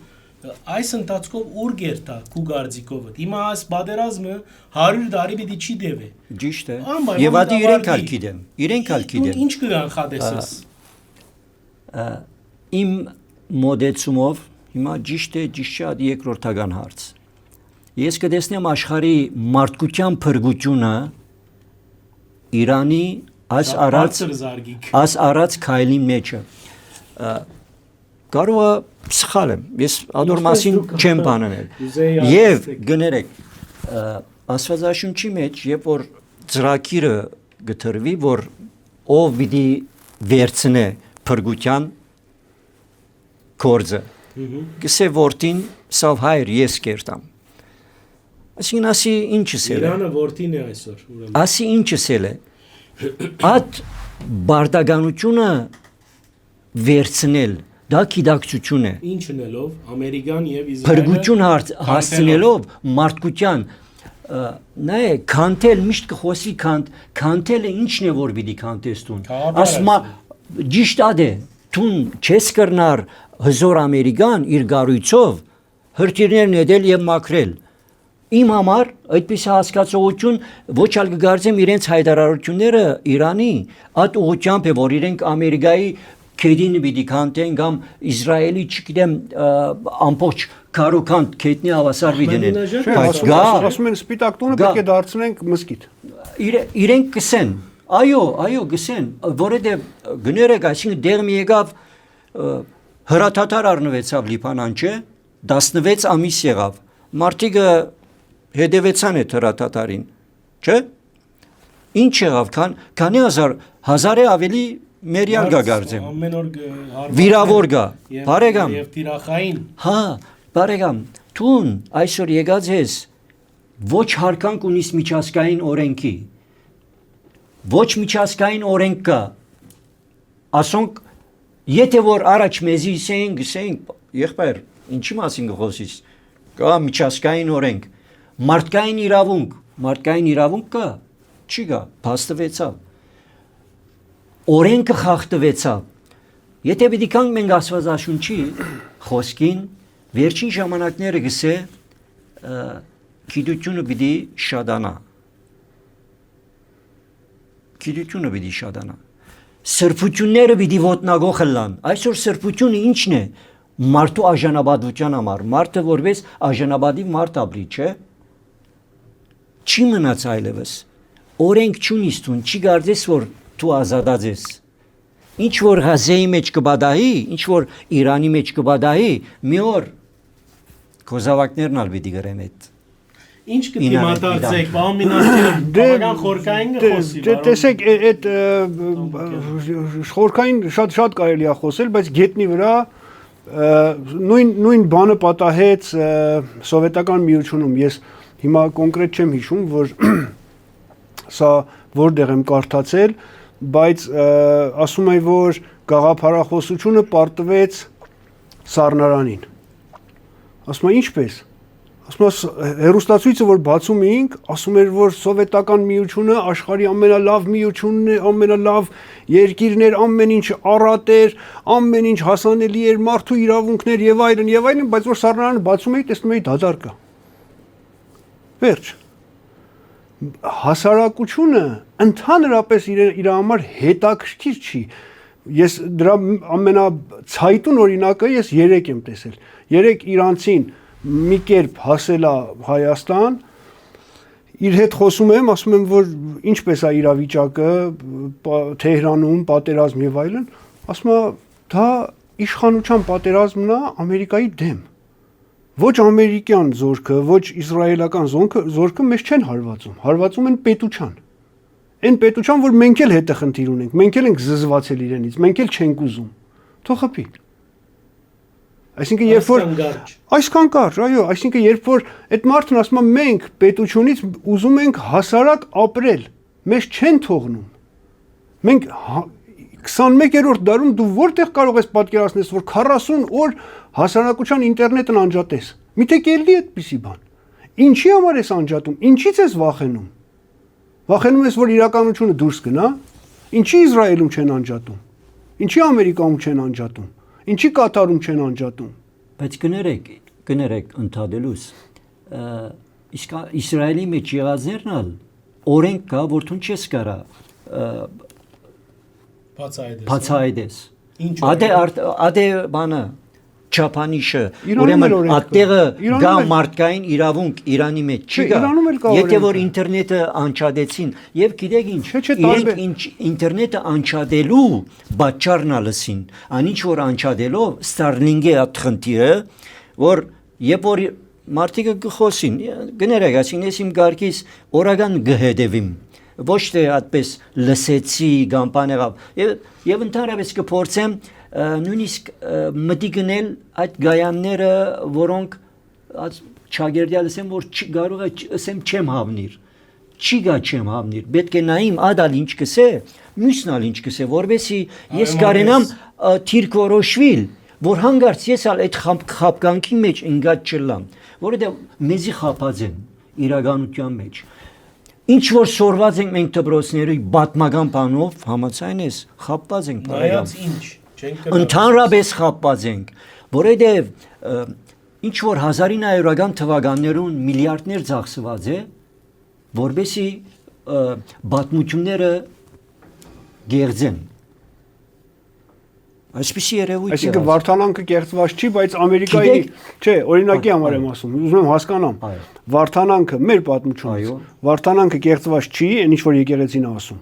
այս ընթացքով ուր գերտա քու գարձիկով։ Հիմա այս բادرազմը 100 տարի պիտի չի դեվե։ Ճիշտ է։ Եվ ադի իրենք ալ գիտեն։ Իրենք ալ գիտեն։ Ինչ կգանխադեսես։ Իմ մոդեցումով հիմա ճիշտ է, ճիշտ չէ, ադի երկրորդական հարց։ Ես կտեսնեմ աշխարհի մարդկության փրկությունը Իրանի այս առած քայլի մեջը։ Կարող է սխալ եմ, ես ադոր մասին չեմ բանել։ Եվ գներեք, Աստվածաշունչի մեջ, երբ որ ծրագիրը գտրվի, որ ով պիտի վերցնե փրկության կորձը գսե որդին սավ հայր ես կերտամ այսինքն ասի ինչս է Իրանը որդին է այսօր ուրեմն ասի ինչս է այդ բարդականությունը վերցնել դա գիտակցություն է ինչ ունելով Ամերիկան եւ Իսրայելը փրկություն հասցնելով մարդկության նայ քանթել միշտ կխոսի քանթելը ինչն է որ պիտի քանթես տուն ասма ճիշտ ադե տուն չես կրնար հզոր Ամերիկան իր գարույցով հրթիռներն edel եւ մաքրել իմ համար այդպես հասկացողություն ոչ ալ կգարձեմ իրենց հայտարարությունները Իրանի այդ ուղղությամբ է որ իրենք Ամերիկայի քեդին պիտի քանթեն կամ Իսրայելի չգիտեմ ամբողջ կարոքանտ քետնի հավասար վիդենեն բայց ասում են սպիտակ տունը պետք է դարձնենք մզկիթ իրենք կսեն այո գսեն որովհետեւ գներեք այսինքն դեղ մի եկավ հրաթաթար առնվեցավ Լիբանան չէ 16 ամիս եղավ մարտիկը հետևեցան է հրաթաթարին չէ ինչ եղավ քանի հազարը ավելի մերյալ գագարձեմ ամեն օր վիրավոր գա բարեկամ եւ տիրախային հա բարեկամ տուն այսօր եկած ես ոչ հարկանք ունիս միջազգային օրենքի ոչ միջազգային օրենք կա ասոնք եթե որ առաջ մեզի գսենք եղբայր ինչի մասին գխոսից կա միջազգային օրենք մարդկային իրավունք կա չի գա փաստվեցավ օրենքը խախտվեցավ եթե պիտի կանք մենք Աստվածաշունչի խոսքին վերջին ժամանակները գսե գիտությունը պիտի շատանա սրբությունները պիտի ոտնագող լան այսօր սրբությունը ինչն է մարդու աժանաբադության համար մարդը որպես աժանաբադի մարդ ապրի չէ չի մնաց այլևս օրենք չունիս տուն չի գարձես որ դու ազատած ես ինչ որ Ղազեի մեջ կբադահի ինչ որ Իրանի մեջ կբադահի մի օր կոզավակներն ալ պիտի գրեն այդ ինչ կդիմադարձեք բամինացիոն բավական խորքային խոսի տեսեք այդ խորքային շատ կարելի է խոսել բայց գետնի վրա նույն բանը պատահեց սովետական միությունում ես հիմա կոնկրետ չեմ հիշում որ սա որտեղ եմ կարդացել բայց ասում եմ որ գաղափարախոսությունը պարտվեց սառնարանին ասում եմ ինչպես ասում եմ հերոստացույցը որ բացում էինք ասում էր որ սովետական միությունը աշխարհի ամենալավ միությունն է ամենալավ երկիրն էր ամեն ինչ առատ էր ամեն ինչ հասանելի էր մարդու իրավունքներ եւ այլն բայց որ սառնարանը բացում էի տեսնում էի դադար կա վերջ հասարակությունը ընդհանրապես իր համար հետաքրքիր չի ես դրա ամենացայտուն օրինակը ես 3 եմ տեսել 3 իրանցին մի կերպ հասել է Հայաստան իր հետ խոսում եմ ասում եմ որ ինչպես է իրավիճակը Թեհրանում պատերազմ եւ այլն ասում է դա իշխանության պատերազմն է Ամերիկայի դեմ ոչ ամերիկյան զորքը ոչ իսրայելական զորքը մեզ չեն հարվածում են պետության այն պետության որ մենք էլ հետը խնդիր ունենք մենք էլ ենք զզվացել իրենից մենք էլ չենք ուզում թող խփի այսինքն երբ որ այսքան կարճ այո այսինքն երբ որ այդ մարդն ասում է մենք պետությունից ուզում ենք հասարակ ապրել մեզ չեն թողնում մենք 21-րդ դարում դու որտեղ կարող ես պատկերացնել որ 40 օր հասարակության ինտերնետն անջատես միթե կելի է այդպիսի բան ինչի համար ես անջատում ինչից ես վախենում ես որ իրականությունը դուրս գնա ինչի Իսրայելում չեն անջատում ինչի Ամերիկայում չեն անջատում ինչի Կատարում չեն անջատում բայց կներեք ընդհանրելուց իսկ Իսրայելի մեջ եղածներն ալ օրենք կա որ դու չես կարա բացայդես ադե բանը չափանիշը ուրեմն այդտեղը գա մարդկային իրավունք Իրանի մեջ չի գա եթե որ ինտերնետը անջատեցին եւ գիտեք ինչ ինտերնետը անջատելու պատճառն ալսին անիչ որ անջատելով Starlink-ի ատխնդիրը որ երբ որ մարդիկը գխոսին գներեք ասին ես իմ գարկից օրական գհետևիմ ոչ թե այդպես լսեցի կամ բան եղավ եւ ընդհանրապես կփորձեմ նույնիսկ մտի գնել այդ գայանները, որոնք չագերդյալ ասեմ, որ կարող է ասեմ չեմ հավնիր, չի գա չեմ հավնիր, պետք է նայիմ ադալ ինչ կսե, մյուսն ալ ինչ կսե, որովհետեւ ես կարենամ թիրք որոշվիլ, որ հանգարց ես ալ այդ խապկանքի մեջ ընկած չլամ, որովհետեւ մեզի խապած են իրականության մեջ։ Ինչ որ սորված ենք մենք դպրոցների պատմական բանով, համաձայն ես, խապված ենք Նայած ինչ, չենք գնալ։ Ընդհանրապես խապված ենք, որովհետեւ ինչ որ 1900-ական թվականներուն միլիարդներ ծախսված է, որբեսի պատմությունները գերձեն։ Այսպիսի երևույթ է։ Այսինքն Վարդանանքը կեղծված չի, բայց Ամերիկայի, չէ, օրինակի համար եմ ասում, ուզում եմ հասկանամ։ Վարդանանքը մեր պատմությունից, Վարդանանքը կեղծված չի, այն ինչ որ եկեղեցին է ասում։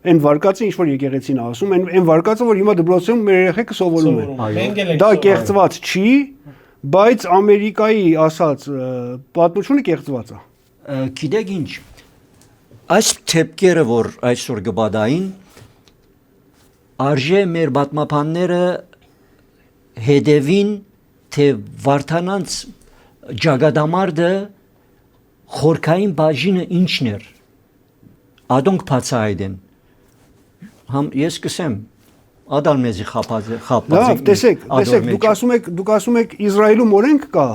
Այն վարկածը ինչ որ եկեղեցին է ասում, այն վարկածը որ հիմա դպրոցում մեր երեխեքը սովորում են։ Դա կեղծված չի, բայց Ամերիկայի ասած պատմությունը կեղծված է։ Գիտեք ինչ, այս թեփքերը, որ այսօր գբադային, արժե մեր պատմաբանները հետևին, թե Վարդանանց ջագադամարտը խորքային բաժինը ինչն էր, ադոնք բացահայտեն։ Ես կսեմ, ադալ մեզի խապած Լավ, տեսեք, դուք ասում եք Իսրայելում օրենք կա,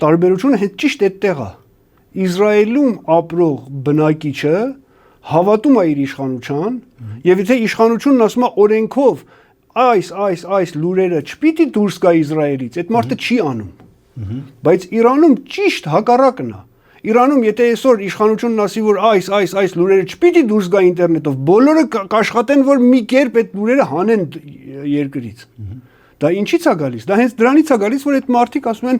տարբերությունը հենց ճիշտ այդտեղ է։ Իսրայելում ապրող բնակիչը հավատում է իր իշխանության, եւ եթե իշխանությունն ասում է օրենքով այս լուրերը չպիտի դուրս գա Իսրայելից, այդ մարդը չի անում։ Բայց Իրանում ճիշտ հակառակն է։ Իրանում եթե այսօր իշխանությունն ասի, որ այս լուրերը չպիտի դուրս գա ինտերնետով, բոլորը կաշխատեն, որ մի կերպ այդ լուրերը հանեն երկրից։ Դա ինչից է գալիս։ Դա հենց դրանից է գալիս, որ այդ մարդիկ ասում են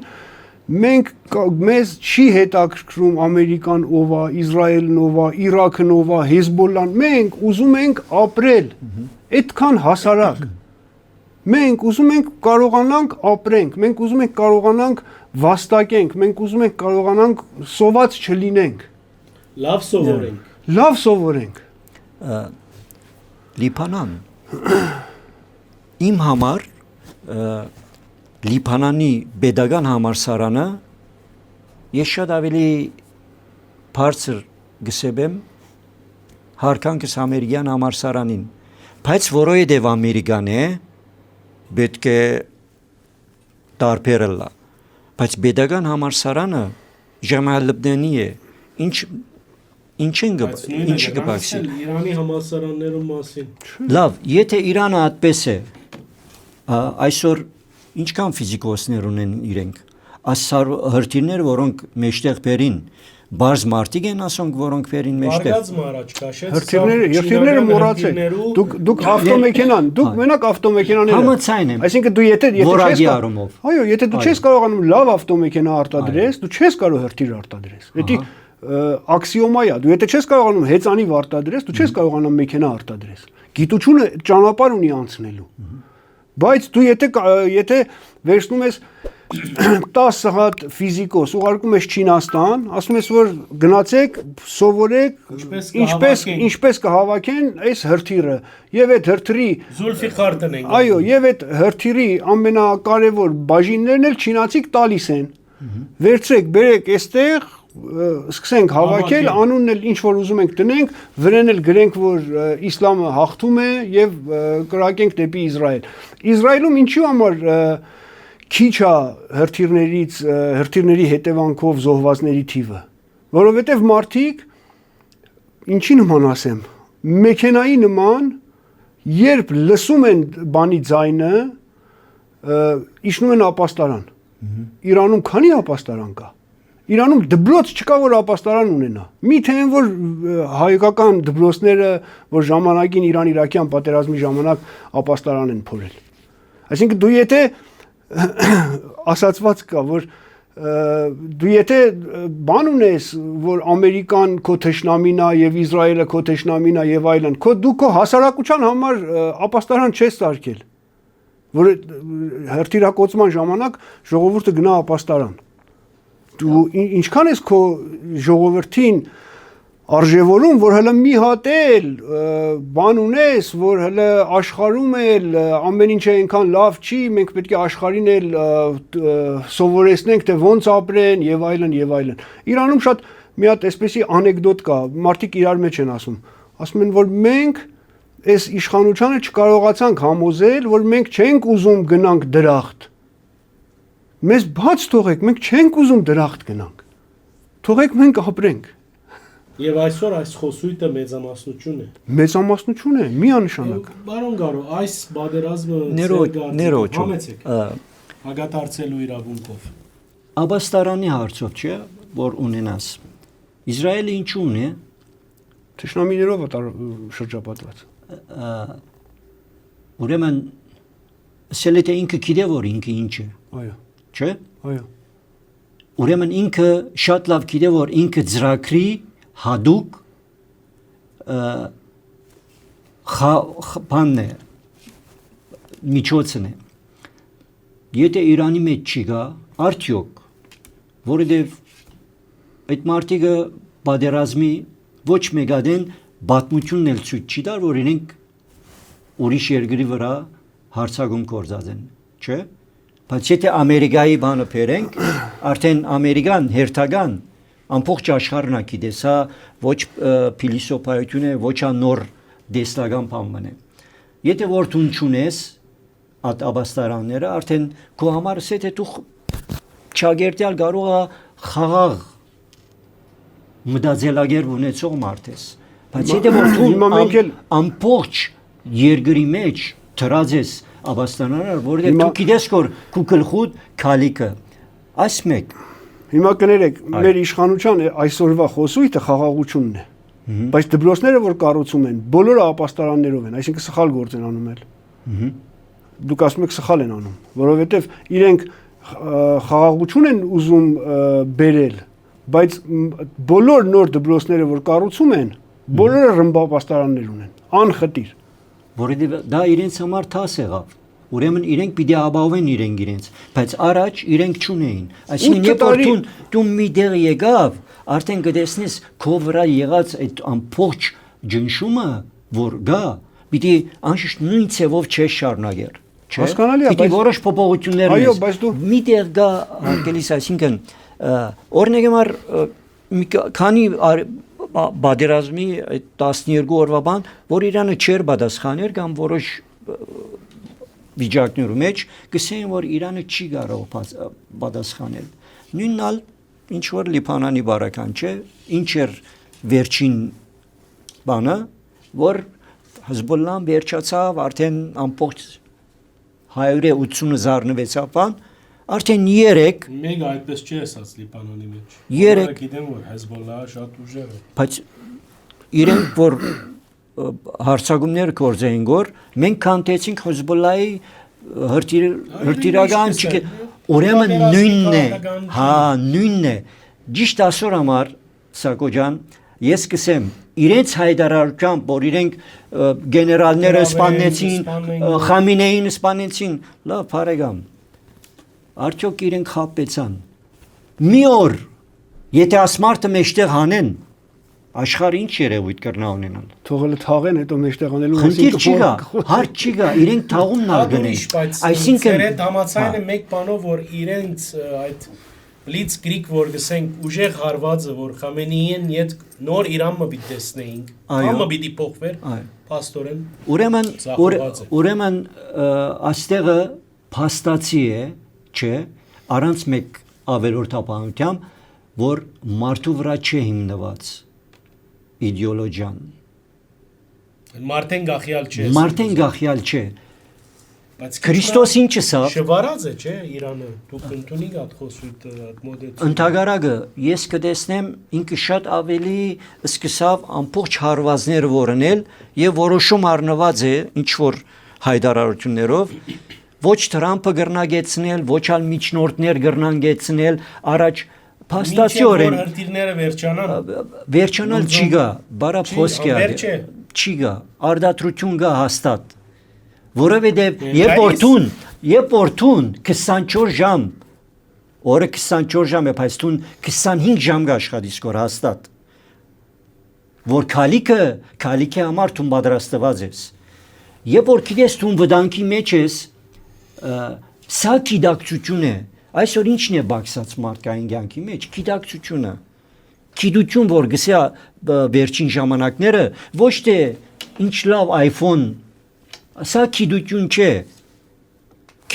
մեզ չի հետաքրքրում Ամերիկան ով է, Իսրայելն ով է, Իրաքն ով է, Հեզբոլլան, մենք ուզում ենք ապրել, այդքան հասարակ։ Մենք ուզում ենք կարողանանք ապրենք, մենք ուզում ենք կարողանանք վաստակենք, մենք ուզում ենք կարողանանք սոված չլինենք։ Լավ սովորենք։ Լավ սովորենք։ Լիբանան իմ համար Լիբանանի pedagogan համալսարանը ես շատ ավելի բարձր գսեմ հարկանքս ամերիկյան համալսարանին, բայց որովհետև ամերիկան է, պետք է տարբերել, բայց pedagogan համալսարանը Ջամալ-Լիբնանի է, ինչին կբացի։ Իրանի համալսարաններում մասին։ Լավ, եթե Իրանը այդպես է, այսօր ինչքան ֆիզիկոսներ ունեն իրենք, ասար հրթիռներ, որոնք մեջտեղ բերին, բարձ մարդիկ են ասոնք, որոնք բերին մեջտեղ։ Բարգազմ առաջ քաշեց։ Հրթիռները մոռացեք։ Դուք ավտոմեքենան, դուք մենակ ավտոմեքենաները։ Համաձայն եմ։ Այսինքն դու եթե որակի առումով։ Այո, եթե դու չես կարողանում լավ ավտոմեքենա արտադրես, դու չես կարող հրթիռ արտադրես։ Դա աքսիոմա է։ Դու եթե չես կարողանում հեծանիվ արտադրես, դու չես կարողանում մեքենա արտադրես։ Գիտությունը ճանապարհ ունի անցնելու։ Բայց դու եթե վերցնում ես 10 հատ ֆիզիկոս, ուղարկում ես Չինաստան, ասում ես որ գնացեք, սովորեք ինչպես կհավաքեն այս հրթիռը, եւ այդ հրթիռի Զուլֆիխար տնենք։ Այո, եւ այդ հրթիռի ամենակարևոր բաժիններն էլ չինացիք տալիս են։ Վերցրեք, բերեք այստեղ, սկսենք հավաքել, անունն էլ ինչ որ ուզում ենք տնենք, վրան էլ գրենք, որ իսլամը հաղթում է եւ կրակենք դեպի Իսրայել։ Իսրայելում ինչու համար քիչ է հրթիռների հետևանքով զոհվածների թիվը, որովհետեւ մարդիկ ինչի նման ասեմ, մեքենայի նման երբ լսում են բանի ձայնը, իջնում են ապաստարան։ Իրանում քանի ապաստարան կա։ Իրանում դպրոց չկա, որ ապաստարան ունենա։ Միթե են որ հայկական դպրոցները, որ ժամանակին Իրան-Իրաքյան պատերազմի ժամանակ ապաստարան են փորել։ Այսինքն դու եթե ասացված կա, որ դու եթե բան ունես, որ Ամերիկան քո թշնամին է եւ Իսրայելը քո թշնամին է եւ այլն, դու քո հասարակության համար ապաստարան չես սարքել, որ հրթիռակոծման ժամանակ ժողովուրդը գնա ապաստարան։ Դու ինչքան ես քո ժողովրդին արժևորում, որ հələ մի հատ էլ բան ունես, որ հələ աշխարհում էլ ամեն ինչ այնքան լավ չի, մենք պետք է աշխարհին էլ սովորեցնենք, թե ոնց ապրեն եւ այլն եւ այլն։ Իրանում շատ մի հատ այսպեսի անեկդոտ կա, մարդիկ իրար մեջ են ասում են, որ մենք այս իշխանությանը չկարողացանք համոզել, որ մենք չենք ուզում գնանք դրախտ։ Մեզ բաց թողեք, մենք չենք ուզում դրախտ գնանք։ Թողեք մենք ապրենք։ Եվ այսօր այս խոսույթը մեծամասնություն է։ Մեծամասնություն է, միանշանակ։ Բարոն Գարո, այս բادرազմը Ներոջ, համեցեք հագատարցելու իրավունքով։ Աբաստարանի հարցով չէ, որ ունենաս։ Իսրայելը ինչ ունի։ Թշնամիներով շրջապատված։ Ուրեմն սելետը ինքը գիտե որ ինքը ինչ է։ Այո։ Չէ։ Այո։ Ուրեմն ինքը շատ լավ գիտե որ ինքը ծրագրի հadoop բանն է միջոցն է եթե Իրանի մեջ չի գա արդյոք որովհետև այդ մարտիկը բادرազմի ոչ մեգադեն բաթմությունն էլ ցույց չի տար որ իրենք ուրիշ երկրի վրա հարցակում կործած են չէ բայց եթե Ամերիկայի բանը բերենք արդեն ամերիկան հերթական ամբողջ աշխարհն է գիտես, հա ոչ փիլիսոփայություն է, ոչ անոր դեստական բան է։ Եթե որ դու ունես այդ աբաստարանները, արդեն քո համար է թե դու չագերտյալ կարող է խաղաղ մտածելակերպ ունեցող մարդ ես։ Բայց եթե որ դու ամբողջ երկրի մեջ դրած ես աբաստարանները, որովհետև դու գիտես որ քո գլխուդ քալիկը ասմեք Հիմա կներեք, մեր իշխանության այսօրվա խոսույթը խաղաղությունն է։ Բայց դպրոցները որ կառուցում են, բոլորը ապաստարաններով են, այսինքն սխալ գործ են անում էլ։ Դուք ասում եք սխալ են անում, որովհետև իրենք խաղաղություն են ուզում բերել, բայց բոլոր նոր դպրոցները որ կառուցում են, բոլորը ռմբապաստարաններ ունեն, անխտիր։ Որովհետև դա իրենց համար թաս եղավ։ Ուրեմն իրենք պիտի ապահովեն իրենց, բայց առաջ իրենք չունեին։ Այսինքն երբ դու մի դեր եկավ, արդեն կտեսնես քո վրա եղած այդ ամբողջ ջնշումը, որ գա, պիտի անշուշտ նույն ցևով չես շարունակեր, չէ՞։ Հասկանալի է, պիտի որոշ փոփոխություններ այո, բայց դու մի դեր գա, արկելիս, այսինքն օրինակ համար քանի բادرազմի 12 օրվա բան, որ Իրանը չեր պատասխաներ կամ որոշ վիճակներու մեջ կսեն որ Իրանը չի կարող պատասխանել նույնն ինչ որ Լիբանանի բարական չէ ինչ էր վերջին բանը որ Հեզբոլլահն վերջացավ արդեն ամբողջ 180 զառնվեցավ բան արդեն 3 մեկ այդպես չի ասած Լիբանանի մեջ 3 գիտեմ որ Հեզբոլլահը շատ ուժեղ է բայց իրենք որ հարցակումներ կորձեին գոր մենք կանտեցինք Հեզբոլլահի հրթիռական ուրեմն նույնն է հա նույնն է ճիշտ ասոր համար Սակոջան ես կսեմ իրենց հայտարարությամբ որ իրենք գեներալները սպանեցին Խամինեին սպանեցին լավ բարեկամ արդյոք իրենք խապեցան մի օր եթե ասմարտը մեջտեղ հանեն աշխարհը ինչ երևույթ կրնա ունենալ թողել թաղեն հետո մեջտեղ անելու խնդիր չի գա հարց չի գա իրենք թաղումն արգնեն այսինքն համացայինը մեկ բանով որ իրենց այդ բլից գրիկ որ գսենք ուժեղ հարվածը որ Խամենեին իդ նոր Իրանը պիտի տեսնեինք համը պիտի փոխվեր փաստորեն ուրեմն աստեղը փաստացի է չէ առանց մեկ ավելորդ ապահովությամբ որ մարդու վրա չի հիմնված իդեոլոգիան Մարդեն գախյալ չէ բայց Քրիստոս ինչը սա շվարած է չէ Իրանը դուք ընդունիք այդ խոսույթը այդ մոդելը Ընդհանրակը ես կտեսնեմ ինքը շատ ավելի սկսավ ամբողջ հարվածները որոնել եւ որոշում առնված է ինչ որ հայտարարություններով ոչ Թրամփը գրնագեցնել ոչ ալ միջնորդներ գրնանգեցնել առաջ Փաստացիորեն վերջանալ չի գա, բարա խոսք է, չի գա, արդատրություն գա հաստատ, որովհետև երբ որ տուն 24 ժամ, օրը 24 ժամ է, բայց տուն 25 ժամ գա աշխատիս կոր հաստատ, որ քալիքի համար դու պատրաստված ես։ Երբ որ գիտես դու վտանգի մեջ ես, սա գիտակցություն է։ Այսօր ինչն է բացած մարդկային կյանքի մեջ, գիտակցությունը։ Գիտություն, որ գսա վերջին ժամանակները ոչ թե ինչ լավ iPhone, սա գիտություն չէ։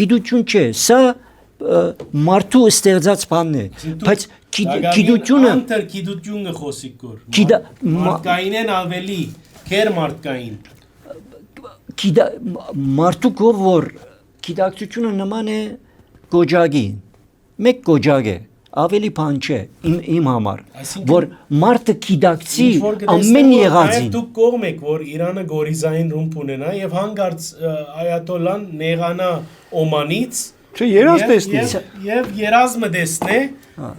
Գիտություն չէ, սա մարդու ստեղծած բանն է, բայց գիտությունը անտեր գիտությունը խոսիկ կոր։ Մարդկային են ավելի, քեր մարդկային։ Մարդու կով որ գիտակցությունը նման է գոջագի, մեկ գոջագ է, ավելի բան չէ իմ համար, որ մարդը գիտակցի ամեն եղածին։ Դուք կողմ եք, որ Իրանը գորիզային ռումբ ունենա եւ հանգարց այաթոլան նեղանա Օմանից Չէ, երազ տեսնի։ Եվ երազմը տեսնե,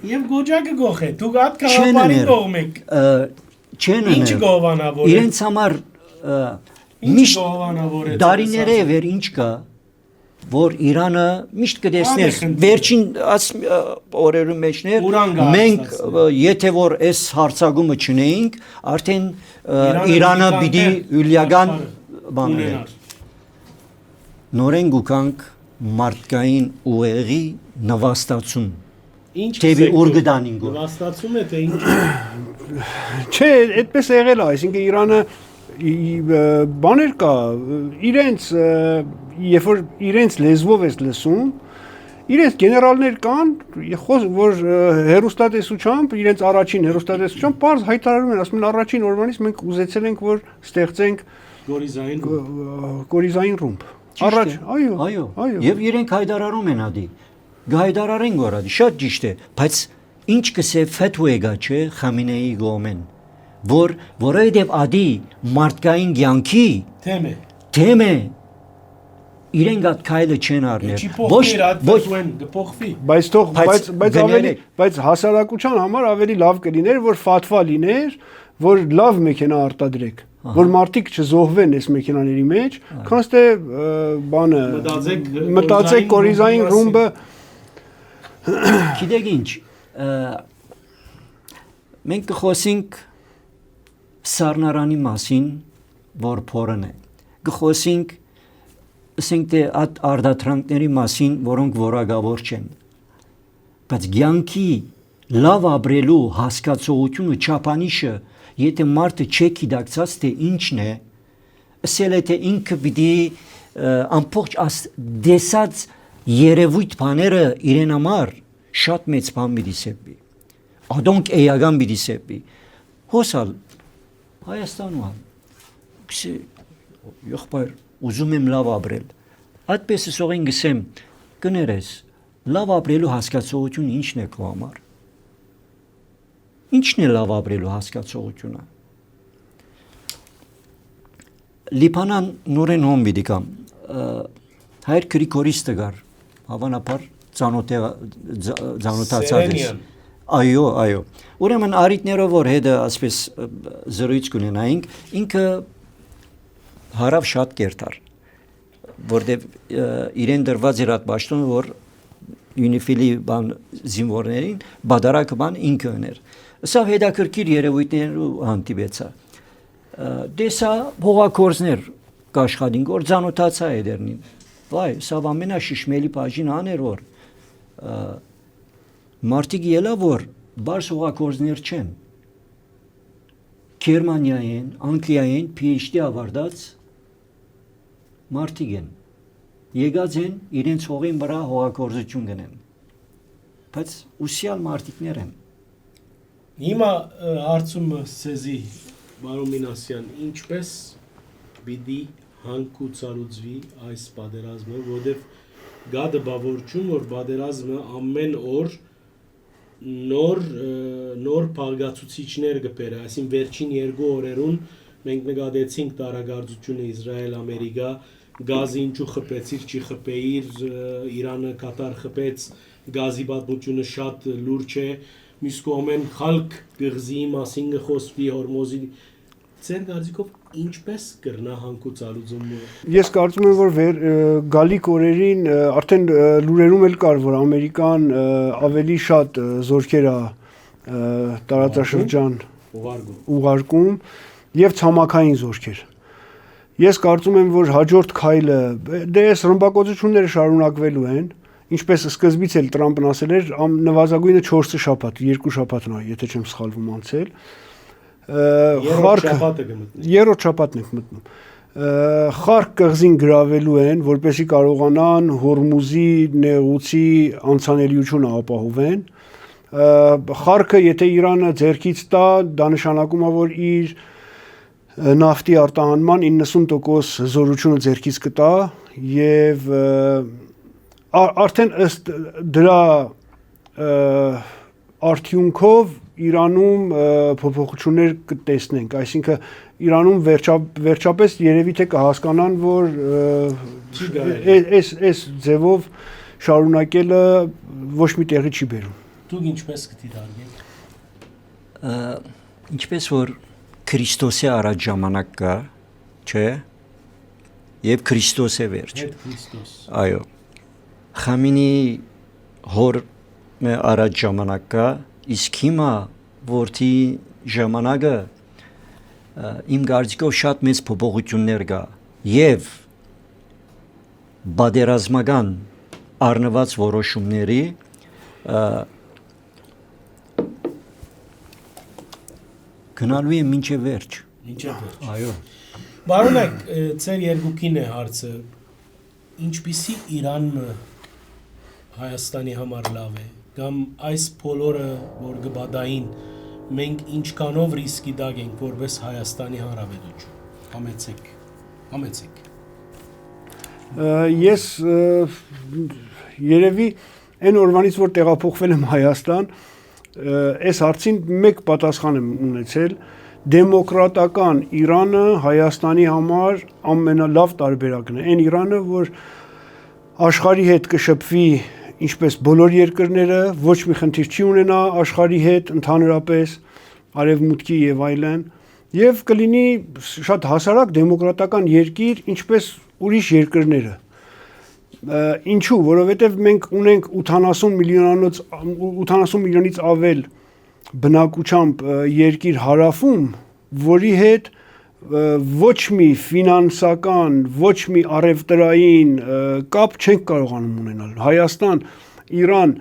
եւ գոջակը գողե։ Դուք հատ կաղապարի կողմ եք։ Չեն Ինչ գովանավոր է։ Իրենց համար Ինչ գովանավոր է։ դարիներով էր ինչ կա, որ Իրանը միշտ կտեսնես վերջին օրերու մեջներ մենք եթե որ այս հարցակումը չունեինք, արդեն Իրանը պիտի յուլիական բան էր։ Նորեն գուկանք մարդկային ուղեղի նվաստացում։ Ինչ Թեւի ուրգդանին գոր։ նվաստացում է թե ինչ։ Չէ, այդպես եղել է, այսինքն Իրանը բաներ կա, իրենց երբ որ իրենց լեզվով ես լսում, իրենց գեներալներ կան, որ հերոստատեսությամբ, իրենց առաջին հերոստատեսությամբ բարձ հայտարարում են, ասում են առաջին օրվանից մենք ուզեցել ենք որ ստեղծենք գորիզային ռումբ։ Առաջ, այո։ Եվ իրենք հայտարարում են ադի։ Գայդարարեն գորադի, շատ ճիշտ է, բայց ինչ կսե ֆեթուեգա չէ Խամինեի գոմեն, որովհետև ադի մարդկային կյանքի թեմ է իրենք այդ քայլը չեն առնել։ Բայց հասարակության համար ավելի լավ կլիներ, որ ֆաթվա լիներ, որ լավ մեքենա արտադրեք, որ մարդիկ չզոհվեն այս մեքենաների մեջ, քանց թե բանը մտածեք գորիզային ռումբը Գիտեք ինչ, մենք կխոսենք սառնարանի մասին, որ փորն է, կխոսենք ասենք թե այդ արդատրանքների մասին, որոնք որակավոր չեն, բայց կյանքի լավ ապրելու հասկացողությունը չափանիշը, եթե մարդը չէ գիտակցած թե ինչն է, ասել է թե ինքը պիտի ամբողջ դեսած երևույթ բաները իրեն համար շատ մեծ բան պիտի սեպի, ադոնք էական պիտի սեպի, հոսալ Հայաստանում եղբայր ուզում եմ լավ ապրել, այդպես սողին գսեմ կներես, լավ ապրելու հասկացողությունը ինչն է քո համար, ինչն է լավ ապրելու հասկացողությունը, Լիբանան նորեն հոմ պիտի կամ, հայր Գրիգորիս տգար, հավանաբար ծանոթացած ես, այո, ուրեմն արիտներով որ հետը ասպես զրույց կունենայինք, ինքը հարավ շատ կերտար, որտև իրեն դրված էր այդ պաշտոնը, որ յունիֆիլի բան զինվորներին բադարակը բան ինքը ուներ, սա հետաքրքիր երևույթներու հանդիպեցա, դեսա հողակորձներ կաշխատին, որ ծանոթացա էդերնին, վայ, սա ամենաշշմելի բաժին աներ որ մարդիկ ելա որ բարս հողակորձներ չեն, Գերմանիային, Անգլիային PhD ավարտած մարդիկ են, եկած են իրենց հողին վրա հողակորձություն գնեն, բայց ուսյալ մարդիկներ են։ Հիմա հարցումը սեզի Բարոն Մինասյան, ինչպես պիտի հանգուցալուծվի այս պատերազմը, որտեղ գա դպավորություն, որ պատերազմը ամեն օր նոր փաղկացուցիչներ կբերի, այսինքն վերջին 2 օրերուն մենք նկատեցինք տարագարձությունը Իսրայել-Ամերիկա, գազի ինչու խփեցիր, չի խփեիր, Իրանը Կատար խփեց, գազի պատմությունը շատ լուրջ է, մյուս կողմեն խալք գղզի մասին խոսվի հորմոզի Ձեր կարծիքով ինչպես կրնա հանգուցալուծումը։ Ես կարծում եմ, որ գալիք օրերին արդեն լուրերում էլ կար, որ Ամերիկան ավելի շատ զորքեր է տարածաշրջան ուղարկում եւ ցամաքային զորքեր։ Ես կարծում եմ, որ հաջորդ քայլը դե այս ռմբակոծությունները շարունակվելու են, ինչպես սկզբից էլ Տրամպն ասել էր, նվազագույնը 4 շաբաթ, 2 շաբաթն է, եթե չեմ սխալվում անցել։ Երրորդ շաբաթն ենք մտնում։ Խարկ կղզին գրավելու են, որպեսզի կարողանան Հորմուզի նեղուցի անցանելիությունը ապահովեն։ Խարկը, եթե Իրանը ձեռքից տա, դա նշանակում է, որ իր նավթի արտահանման 90% զորությունը ձեռքից կտա եւ արդեն ըստ դրա արդյունքով Իրանում փոփոխություններ կտեսնենք, այսինքն Իրանում վերջապես երևի թե կհասկանան, որ այս ձևով շարունակելը ոչ մի տեղի չի բերում։ Դուք ինչպես կդիտարկեք։ Ինչպես որ Քրիստոսի առաջ ժամանակ կա, չէ՞, եւ Քրիստոս է վերջ։ Հետ Քրիստոս։ Այո։ Խամինի հոր մե առաջ ժամանակ կա, իսկ հիմա որթի ժամանակը իմ կարծիքով շատ մեծ փոփոխություններ կա եւ բادرազմական առնված որոշումների գնալու է մինչև վերջ։ Այո։ Բարոնեք, ծեր երկուքին է հարցը, ինչպիսի Իրանը Հայաստանի համար լավ է, կամ այս բոլորը, որ գբադային, մենք ինչքանով ռիսկի դակ ենք, որպես Հայաստանի Հանրապետություն։ Համեցեք։ Ես երևի այն օրվանից, որ տեղափոխվել եմ Հայաստան, այս հարցին մեկ պատասխան եմ ունեցել, դեմոկրատական Իրանը Հայաստանի համար ամենալավ տարբերակն է, այն Իրանը, որ աշխարհի հետ կշփվի ինչպես բոլոր երկրները, ոչ մի խնդիր չի ունենա աշխարհի հետ ընդհանրապես, արևմուտքի եւ այլն, եւ կլինի շատ հասարակ դեմոկրատական երկիր, ինչպես ուրիշ երկրները։ Ինչու, որովհետեւ մենք ունենք 80 միլիոնից ավել բնակչությամբ երկիր հարավում, որի հետ ոչ մի ֆինանսական, ոչ մի առևտրային կապ չենք կարողանում ունենալ։ Հայաստան, Իրան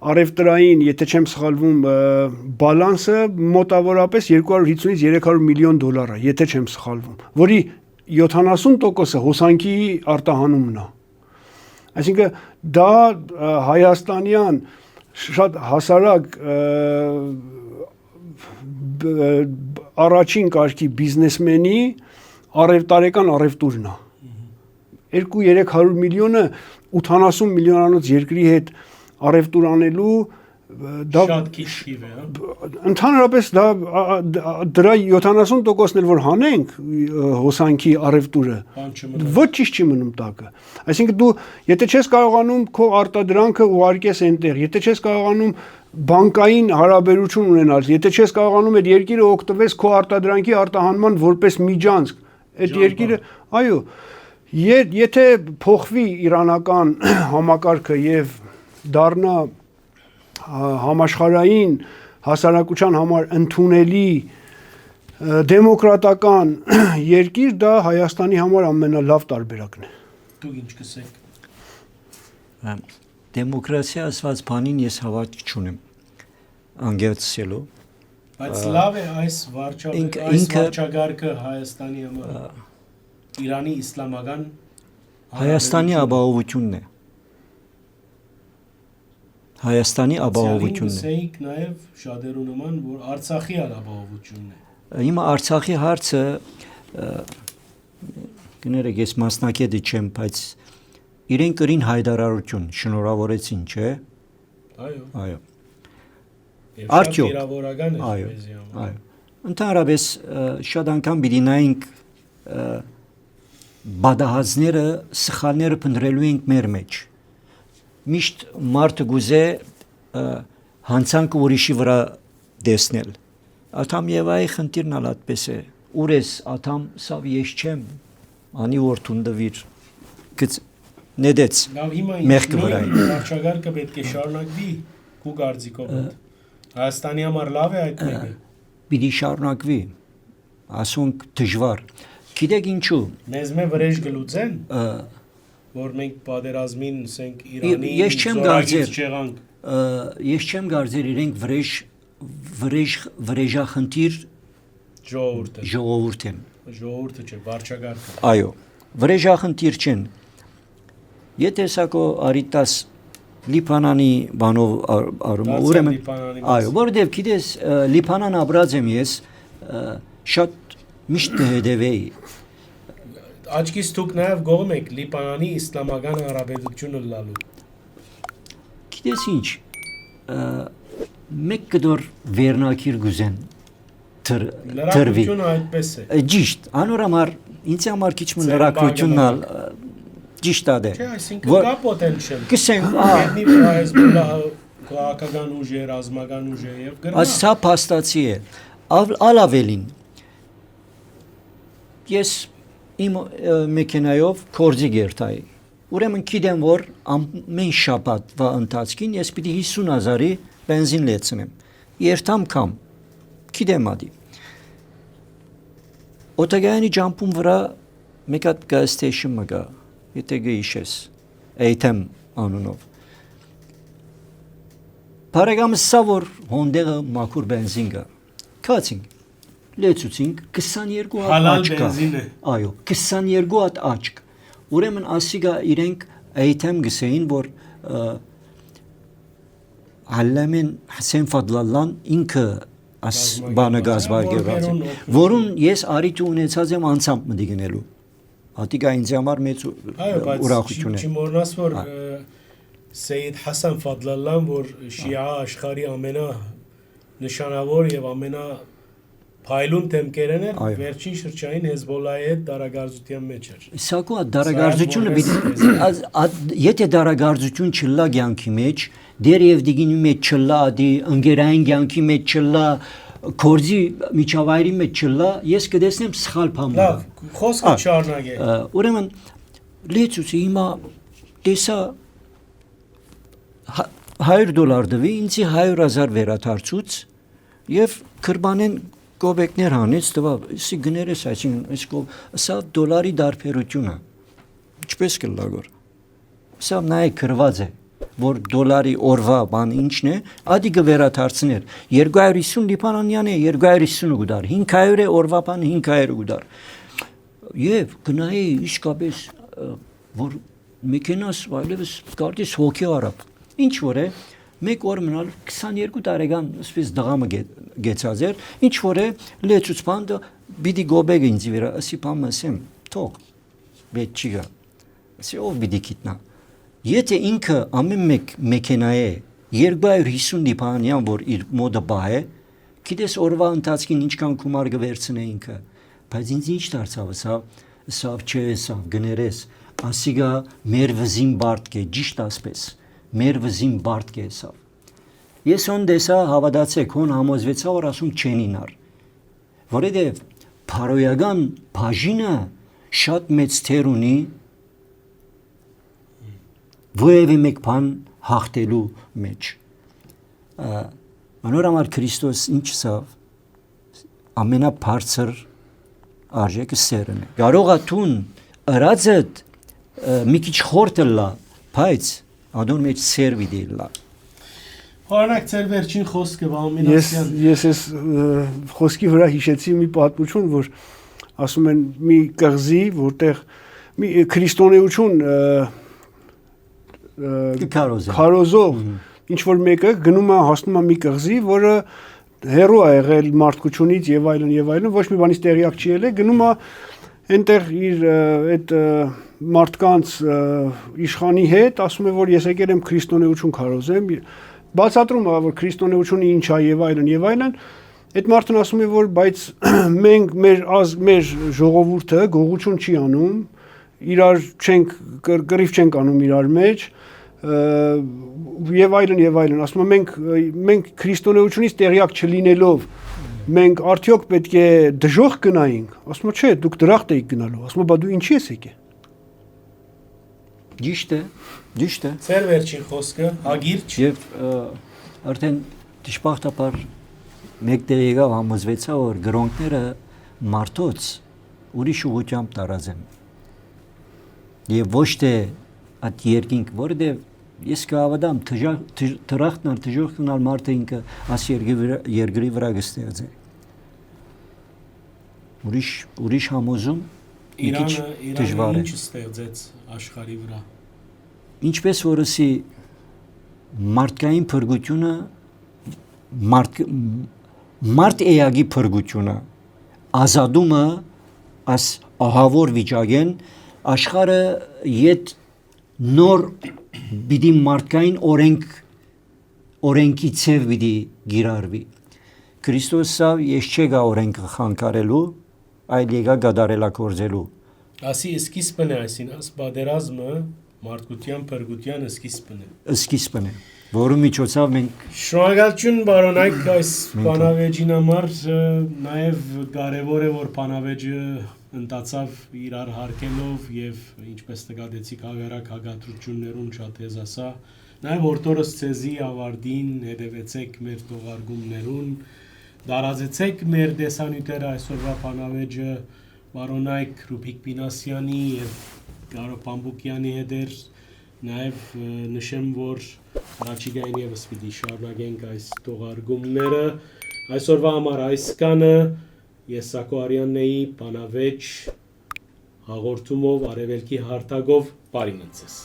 առևտրային, եթե չեմ սխալվում, բալանսը մոտավորապես 250-ից 300 միլիոն դոլար է, եթե չեմ սխալվում, որի 70%-ը հոսանքի արտահանումն է։ Այսինքն դա հայաստանյան շատ հասարակ առաջին կարգի բիզնեսմենի տարեկան առևտուրն է։ 200-300 միլիոնը 80 միլիոնանոց երկրի հետ առևտուր անելու դա շատ քիչ թիվ է, հա։ Ընդհանրապես դա դրա 70%-ն էլ որ հանենք հոսանքի առևտուրը, ոչ ճիշտ չի մնում տակը։ Այսինքն դու եթե չես կարողանում քո արտադրանքը ուղարկես այնտեղ, եթե չես կարողանում բանկային հարաբերություն ունենալ, եթե չես կարողանում այդ երկիրը օգտվես քո արտադրանքի արտահանման որպես միջանցք, այդ երկիրը, այո, եթե փոխվի իրանական համակարգը եւ դառնա համաշխարհային հասարակության համար ընդունելի դեմոկրատական երկիր, դա Հայաստանի համար ամենալավ տարբերակն է։ Դուք ինչ կսեք։ Դեմոկրատիա ասված բանին ես հավատ չունեմ անգերցելու։ Բայց լավ է այս վարչագարկը Հայաստանի համար Իրանի իսլամական Հայաստանի ապահովությունն է։ Հայաստանի ապահովությունն է։ Ասեիք նաև շատերու նման, որ Արցախի ապահովությունն է։ Հիմա Արցախի հարցը կներեք ես մասնակետի չեմ, բայց իրենք կրին հայտարարություն շնորհավորեցին, չէ՞։ Այո։ Արդյոք իրավորական է այո։ Ընդհանրապես շատ անգամ պիտի նայենք բադահազները, սխալները փնտրելու ենք մեր մեջ։ Միշտ մարդը գուզե հանցանքը ուրիշի վրա դեսնել։ Աթամ Եվայի խնդիրն ալ այդպես է։ Ուր ես աթամ, սավ ես չեմ, անի որ թունդվիր։ Նեդեց մեղքը վրայի։ Վարչագարկը պետք է շարունակվի քու կարծիքով։ Հայաստանի համար լավ է այդ մեկը։ պիտի շարունակվի, ասոնք դժվար։ Գիտեք ինչու։ Մեզ վրեժ գլուծեն, որ մենք պատերազմին, ասենք, Իրանի Ես չեմ զորագից կարծեր, չեղանք։ ես չեմ կարծեր իրենք վրեժախնդիր ժողովուրդ են։ Ժողովուրդը չէ, վարչագարտը։ Այո, վրեժախնդիր չեն։ Եթե սակո արիտաս Լիբանանի բանով արում, ուրեմն այո, որովհետև գիտես Լիբանան ապրած եմ ես, շատ միշտ հետևեի։ Աչքից դուք նաև գողում եք Լիբանանի իսլամական հանրապետությունը լալու։ Գիտես ինչ, մեկ կդոր վերնակիր գուզեն թրվի։ Լրակությունը այդպես է։ Ճիշտ, անոր համար, ինձ համար քիչ մը լրակրությունն ալ ճիշտ ադե։ Չէ, այսինքն կա պոտենցիալ։ Կսենք, Ետնի վրա Հեզբոլլահը քաղաքական ուժ է, ռազմական ուժ է եւ գրնա։ Սա փաստացի է։ Ալավելին։ Ես իմ մեքենայով կորձի գերտայի։ Ուրեմն գիտեմ, որ ամեն շաբաթվա ընթացքին ես պիտի 50,000-ի բենզին լեցնեմ։ Երթամ կամ գիտեմ ադի։ Օտագայանի ջամփում վրա մեկ հատ gas station մգա, եթե գիշես, ATM անունով։ Բարեկամս սա որ հոնդեղը մաքուր բենզին գա։ Կացինք, լեցուցինք 22 հատ աչք կա։ Այո, 22 հատ աչք։ Ուրեմն ասիգա իրենք ATM գսեին, որ Ալլամին Հասեն Ֆադլալլան ինքը բանը գազբարգերած է, որուն ես արիտ ունեցած եմ անցամբ մտի գնելու։ Ատիկա ինձ համար մեծ ուրախություն է։ Չմոռնաս, որ Սեյեդ Հասան Ֆադլալլան, որ շիա աշխարհի ամենանշանավոր եւ ամենափայլուն թեմքերն էր, վերջին շրջանին Հեզբոլլահի հետ դարագործության մեջ էր։ Իսակո դարագործությունը եթե դարագործություն չլա կյանքի մեջ, դերև դիգինի մեջ չլա, դի ընկերային կյանքի մեջ չլա, կորձի միջավայրի մեջ չլա, ես կտեսնեմ սխալ բան։ Լավ, խոսքը շարունակե։ Ուրեմն լեցուցի հիմա տեսա $100 դվի, ինձի 100,000 վերադարձուց եւ քրբանեն գոբեկներ հանեց, տվա, իսի գներես այսինքն, սա դոլարի դարբերությունը։ Ինչպես կլա գոր։ Սա նայ քրված է, որ դոլարի օրվա բան ինչն է, ադի կվերադարձներ։ 250 լիբանանյան է, 250 գուդար, 500 է օրվա բան 500 գուդար։ Եվ գնայի իսկապես որ մեքենաս այլևս կարծես հոգի արավ։ Ինչ որ է, մեկ օր մնալ 22 տարեկան ասես դղամը գեցած էր, ինչ որ է լեցուց բանդը բիդի գոբեգ ինձ վրա, ասի բան ասեմ, թող բետ չի գա։ Ասի ով բիդի գիտնա։ Եթե ինքը ամեն մեկ մեքենա է 250 լիբանյան, որ իր մոդը բա է, գիտես օրվա ընթացքին ինչքան գումար կվերցնե ինքը, բայց ինձ ինչ դարձավ, սա չէ, սա գներես, ասիգա մեր վզին բարդք է, ճիշտ ասպես, մեր վզին բարդք է սա։ Ես on դեսա հավատացեք, հոն համոզվեցա, որ ասում չեն ինար, որովհետև փարոյական բաժինը շատ մեծ թեր ունի որևէ մեկ բան հաղթելու մեջ։ Անոր համար Քրիստոս ինչ սավ ամենաբարձր արժեքը սերն է։ Կարող է տուն ըրածդ մի քիչ խորտը լա, բայց ադոն մեջ սեր վիդի լա։ Օրինակ ծեր վերջին խոսքը Վահմինասյան։ Ես ես խոսքի վրա հիշեցի մի պատմություն, որ ասում են մի կղզի, որտեղ մի քրիստոնեություն քարոզով ինչ որ մեկը գնում է հասնում է մի կղզի, որը հերո է եղել մարդկությունից եւ այլն, ոչ մի բանից տեղյակ չի ելել, գնում է այնտեղ իր այդ մարդկանց իշխանի հետ, ասում է որ ես եկել եմ քրիստոնեություն քարոզեմ, բացատրում է որ քրիստոնեությունը ինչ է եւ այլն, այդ մարդն ասում է որ բայց մենք մեր ժողովուրդը գողություն չի անում, իրար չենք կռիվ չենք անում իրար մեջ եւ այլն, ասում է մենք քրիստոնեությունից տեղյակ չլինելով մենք արդյոք պետք է դժոխք գնայինք, ասում է չէ, դուք դրախտ եք գնալու, ասում է բա դու ինչի ես եկել։ Ճիշտ է։ Ծեր վերջին խոսքը հագիրճ եւ արդեն դժբախտաբար մեկտեղ եկավ համոզվեցա, որ գրոնքները մարդոց ուրիշ ուղղությամբ տարած են։ Եվ ոչ թե այդ երկինք, որովհետև ես կհավատամ թրախտն թժողքնալ մարդը ինքը աս երկրի վրա կստեղծի։ Ուրիշ համոզում Իրանը ինչ ստեղծեց աշխարհի վրա։ Ինչպես որսի մարդկային փրկությունը մարդ էագի փրկությունը ազատումը աս ահավոր վիճակեն աշխարհը իդ նոր բիդի մարդկային օրենքի ցև բիդի գիրարվի Քրիստոսը ես չեկա օրենքը խանգարելու այլ եկա գդարելա կորձելու Ասի սկիզբն է այսինքն բادرազմը մարդկության փրկության սկիզբն է որը միջոցով մենք Շնորհակալություն բարոն Այք այս բանավեճին համար նաև կարևոր է որ բանավեճը ընտածավ իրար հարկելով եւ ինչպես նկատեցիք հավերակ հագատրություններուն շատ եզասա նաև օրտորս ցեզի ավարտին հետևեցեք մեր տողարգումներուն դարածեցեք մեր դեսանյութերը այսօրվա բանավեճը բարոն Այք Ռուբիկ Պինասյանի եւ Կարո Պամբուկյանի հետ նաև նշեմ որ առաջիկային եւս պիտի շարունակենք այս տողարգումները այսօրվա համար այսքանը ես Սակո Արյաննեի բանավեճ հաղորդումով արևելքի հարթակով բարին ընձես